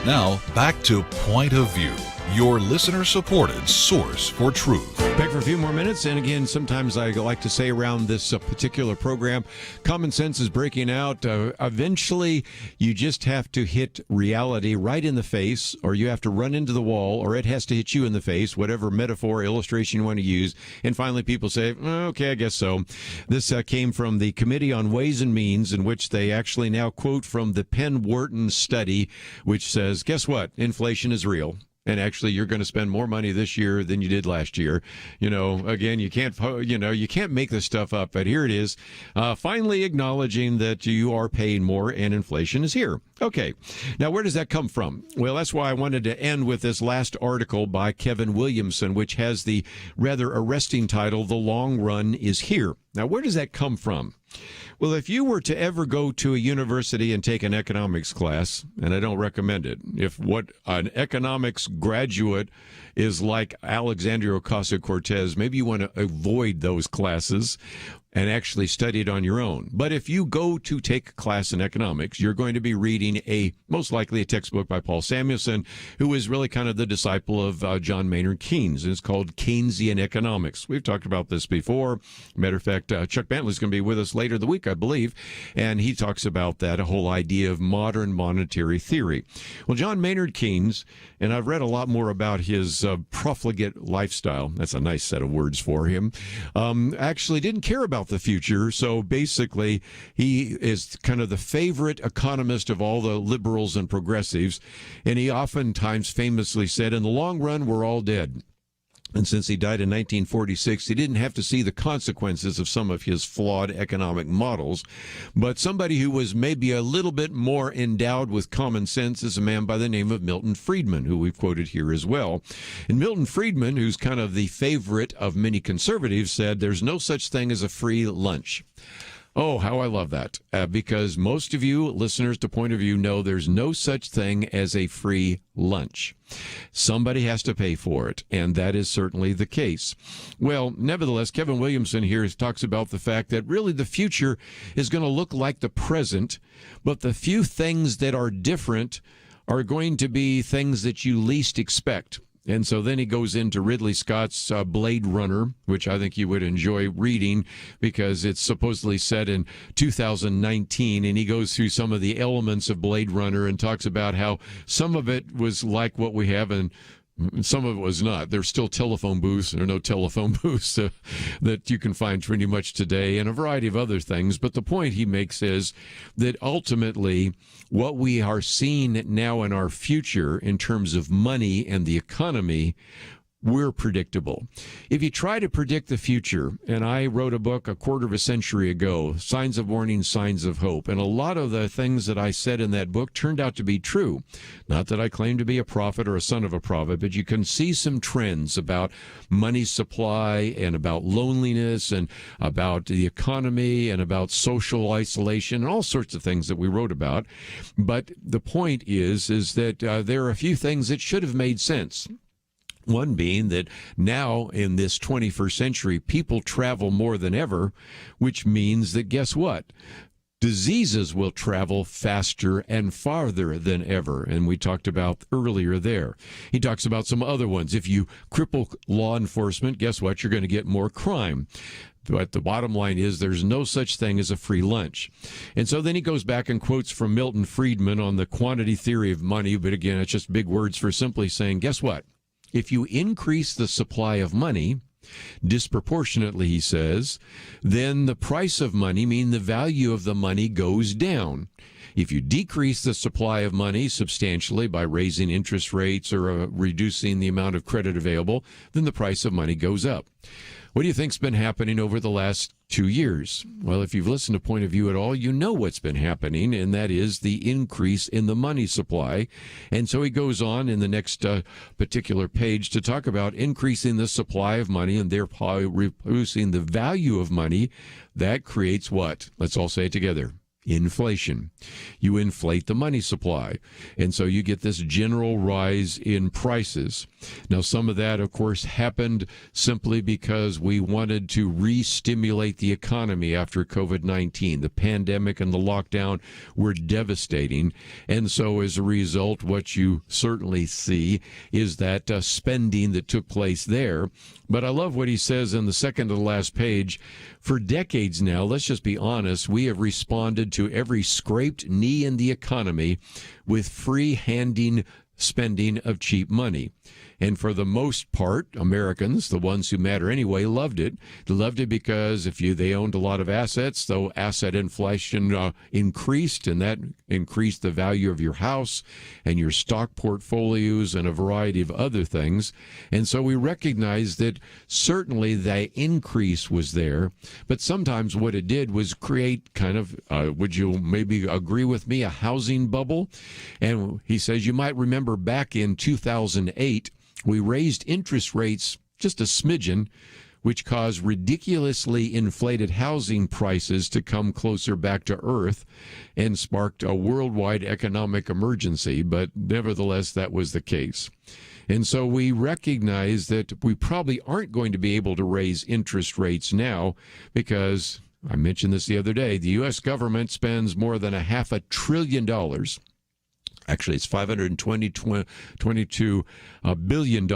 Now, back to Point of View, your listener-supported source for truth. Back for a few more minutes, and again, sometimes I like to say around this particular program, common sense is breaking out. Eventually, you just have to hit reality right in the face, or you have to run into the wall, or it has to hit you in the face, whatever metaphor, illustration you want to use. And finally, people say, okay, I guess so. This came from the Committee on Ways and Means, in which they actually now quote from the Penn Wharton study, which says, guess what? Inflation is real. And actually, you're going to spend more money this year than you did last year. Again, you can't make this stuff up. But here it is, finally acknowledging that you are paying more and inflation is here. Okay. Now, where does that come from? Well, that's why I wanted to end with this last article by Kevin Williamson, which has the rather arresting title, "The Long Run is Here." Now, where does that come from? Well, if you were to ever go to a university and take an economics class, and I don't recommend it, if what an economics graduate is like Alexandria Ocasio-Cortez, maybe you want to avoid those classes and actually study it on your own. But if you go to take a class in economics, you're going to be reading most likely a textbook by Paul Samuelson, who is really kind of the disciple of John Maynard Keynes. And it's called Keynesian Economics. We've talked about this before. Matter of fact, Chuck Bentley's going to be with us later the week, I believe, and he talks about that whole idea of modern monetary theory. Well, John Maynard Keynes, and I've read a lot more about his profligate lifestyle. That's a nice set of words for him. Actually didn't care about the future. So basically, he is kind of the favorite economist of all the liberals and progressives. And he oftentimes famously said, in the long run, we're all dead. And since he died in 1946, he didn't have to see the consequences of some of his flawed economic models. But somebody who was maybe a little bit more endowed with common sense is a man by the name of Milton Friedman, who we've quoted here as well. And Milton Friedman, who's kind of the favorite of many conservatives, said there's no such thing as a free lunch. Oh, how I love that, because most of you listeners to Point of View know there's no such thing as a free lunch. Somebody has to pay for it, and that is certainly the case. Well, nevertheless, Kevin Williamson here talks about the fact that really the future is going to look like the present, but the few things that are different are going to be things that you least expect. And so then he goes into Ridley Scott's Blade Runner, which I think you would enjoy reading because it's supposedly set in 2019. And he goes through some of the elements of Blade Runner and talks about how some of it was like what we have and some of it was not. There's still telephone booths. There are no telephone booths that you can find pretty much today and a variety of other things. But the point he makes is that ultimately what we are seeing now in our future in terms of money and the economy, we're predictable. If you try to predict the future, and I wrote a book a quarter of a century ago, Signs of Warning, Signs of Hope, and a lot of the things that I said in that book turned out to be true. Not that I claim to be a prophet or a son of a prophet, but you can see some trends about money supply and about loneliness and about the economy and about social isolation and all sorts of things that we wrote about. But the point is that there are a few things that should have made sense. One being that now in this 21st century, people travel more than ever, which means that guess what? Diseases will travel faster and farther than ever. And we talked about earlier there. He talks about some other ones. If you cripple law enforcement, guess what? You're going to get more crime. But the bottom line is there's no such thing as a free lunch. And so then he goes back and quotes from Milton Friedman on the quantity theory of money. But again, it's just big words for simply saying, guess what? If you increase the supply of money disproportionately, he says, then the price of money, meaning the value of the money, goes down. If you decrease the supply of money substantially by raising interest rates or reducing the amount of credit available, then the price of money goes up. What do you think's been happening over the last 2 years? Well, if you've listened to Point of View at all, you know what's been happening, and that is the increase in the money supply. And so he goes on in the next particular page to talk about increasing the supply of money and thereby reducing the value of money. That creates what? Let's all say it together. Inflation. You inflate the money supply. And so you get this general rise in prices. Now, some of that, of course, happened simply because we wanted to re-stimulate the economy after COVID-19. The pandemic and the lockdown were devastating. And so as a result, what you certainly see is that spending that took place there. But I love what he says in the second to the last page. For decades now, let's just be honest, we have responded to every scraped knee in the economy with free-handing spending of cheap money. And for the most part, Americans, the ones who matter anyway, loved it. They loved it because they owned a lot of assets, though asset inflation increased, and that increased the value of your house and your stock portfolios and a variety of other things. And so we recognized that certainly the increase was there, but sometimes what it did was create kind of, would you maybe agree with me, a housing bubble? And he says, you might remember back in 2008, we raised interest rates just a smidgen, which caused ridiculously inflated housing prices to come closer back to earth and sparked a worldwide economic emergency. But nevertheless, that was the case. And so we recognize that we probably aren't going to be able to raise interest rates now because, I mentioned this the other day, the U.S. government spends more than $500 billion. Actually, it's $522 billion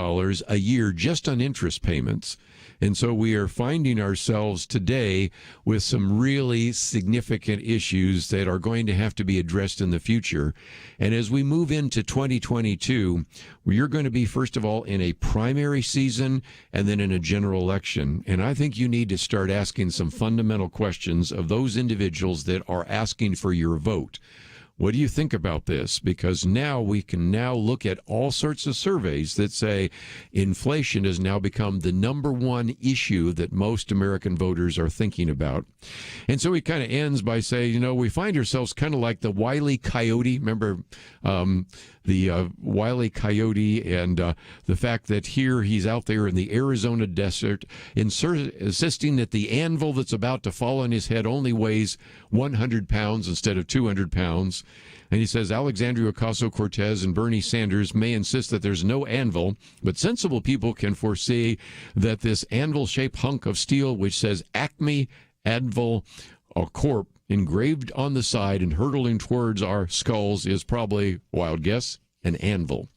a year just on interest payments. And so we are finding ourselves today with some really significant issues that are going to have to be addressed in the future. And as we move into 2022, you're going to be, first of all, in a primary season and then in a general election. And I think you need to start asking some fundamental questions of those individuals that are asking for your vote. What do you think about this? Because now we can look at all sorts of surveys that say inflation has now become the number one issue that most American voters are thinking about. And so he kind of ends by saying, we find ourselves kind of like the Wile E. Coyote. Remember the Wile E. Coyote and the fact that here he's out there in the Arizona desert insisting that the anvil that's about to fall on his head only weighs 100 pounds instead of 200 pounds. And he says Alexandria Ocasio-Cortez and Bernie Sanders may insist that there's no anvil, but sensible people can foresee that this anvil-shaped hunk of steel, which says Acme Anvil Corp. Engraved on the side and hurtling towards our skulls is probably, wild guess, an anvil.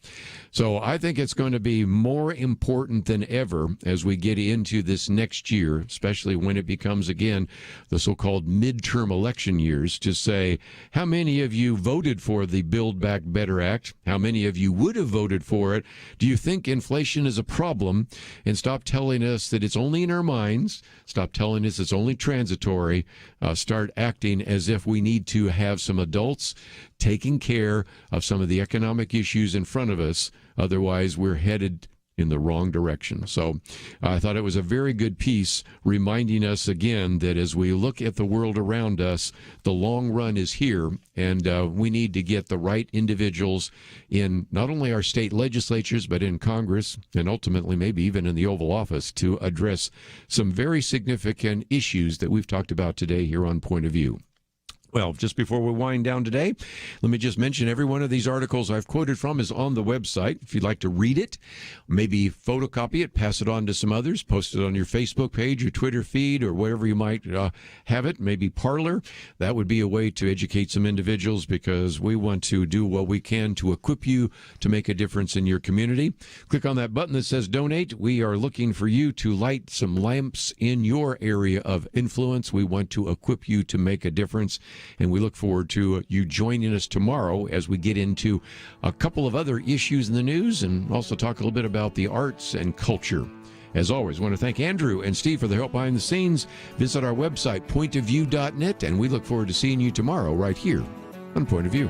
So I think it's going to be more important than ever as we get into this next year, especially when it becomes, again, the so-called midterm election years, to say, how many of you voted for the Build Back Better Act? How many of you would have voted for it? Do you think inflation is a problem? And stop telling us that it's only in our minds. Stop telling us it's only transitory. Start acting as if we need to have some adults taking care of some of the economic issues in front of us. Otherwise, we're headed in the wrong direction. So I thought it was a very good piece reminding us again that as we look at the world around us, the long run is here, and we need to get the right individuals in not only our state legislatures, but in Congress, and ultimately maybe even in the Oval Office, to address some very significant issues that we've talked about today here on Point of View. Well, just before we wind down today, let me just mention every one of these articles I've quoted from is on the website. If you'd like to read it, maybe photocopy it, pass it on to some others, post it on your Facebook page, your Twitter feed, or wherever you might have it, maybe Parler. That would be a way to educate some individuals, because we want to do what we can to equip you to make a difference in your community. Click on that button that says donate. We are looking for you to light some lamps in your area of influence. We want to equip you to make a difference. And we look forward to you joining us tomorrow as we get into a couple of other issues in the news and also talk a little bit about the arts and culture. As always, I want to thank Andrew and Steve for their help behind the scenes. Visit our website, pointofview.net, and we look forward to seeing you tomorrow right here on Point of View.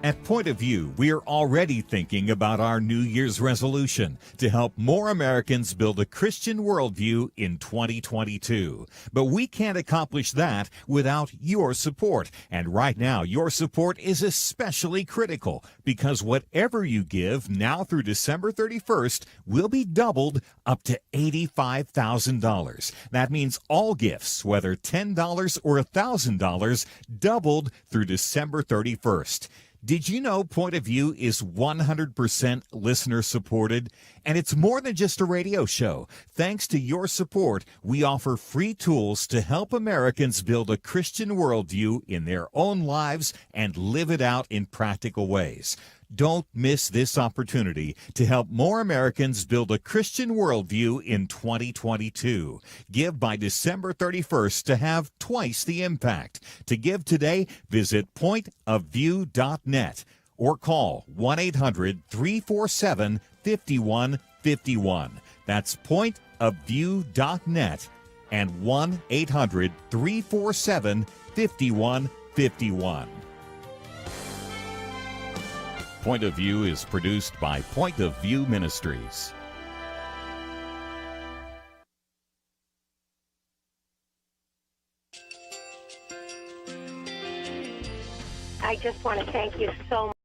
At Point of View, we are already thinking about our New Year's resolution to help more Americans build a Christian worldview in 2022. But we can't accomplish that without your support. And right now, your support is especially critical, because whatever you give now through December 31st will be doubled up to $85,000. That means all gifts, whether $10 or $1,000, doubled through December 31st. Did you know Point of View is 100% listener supported? And it's more than just a radio show. Thanks to your support, we offer free tools to help Americans build a Christian worldview in their own lives and live it out in practical ways. Don't miss this opportunity to help more Americans build a Christian worldview in 2022. Give by December 31st to have twice the impact. To give today, visit pointofview.net or call 1-800-347-5151. That's pointofview.net and 1-800-347-5151. Point of View is produced by Point of View Ministries. I just want to thank you so much.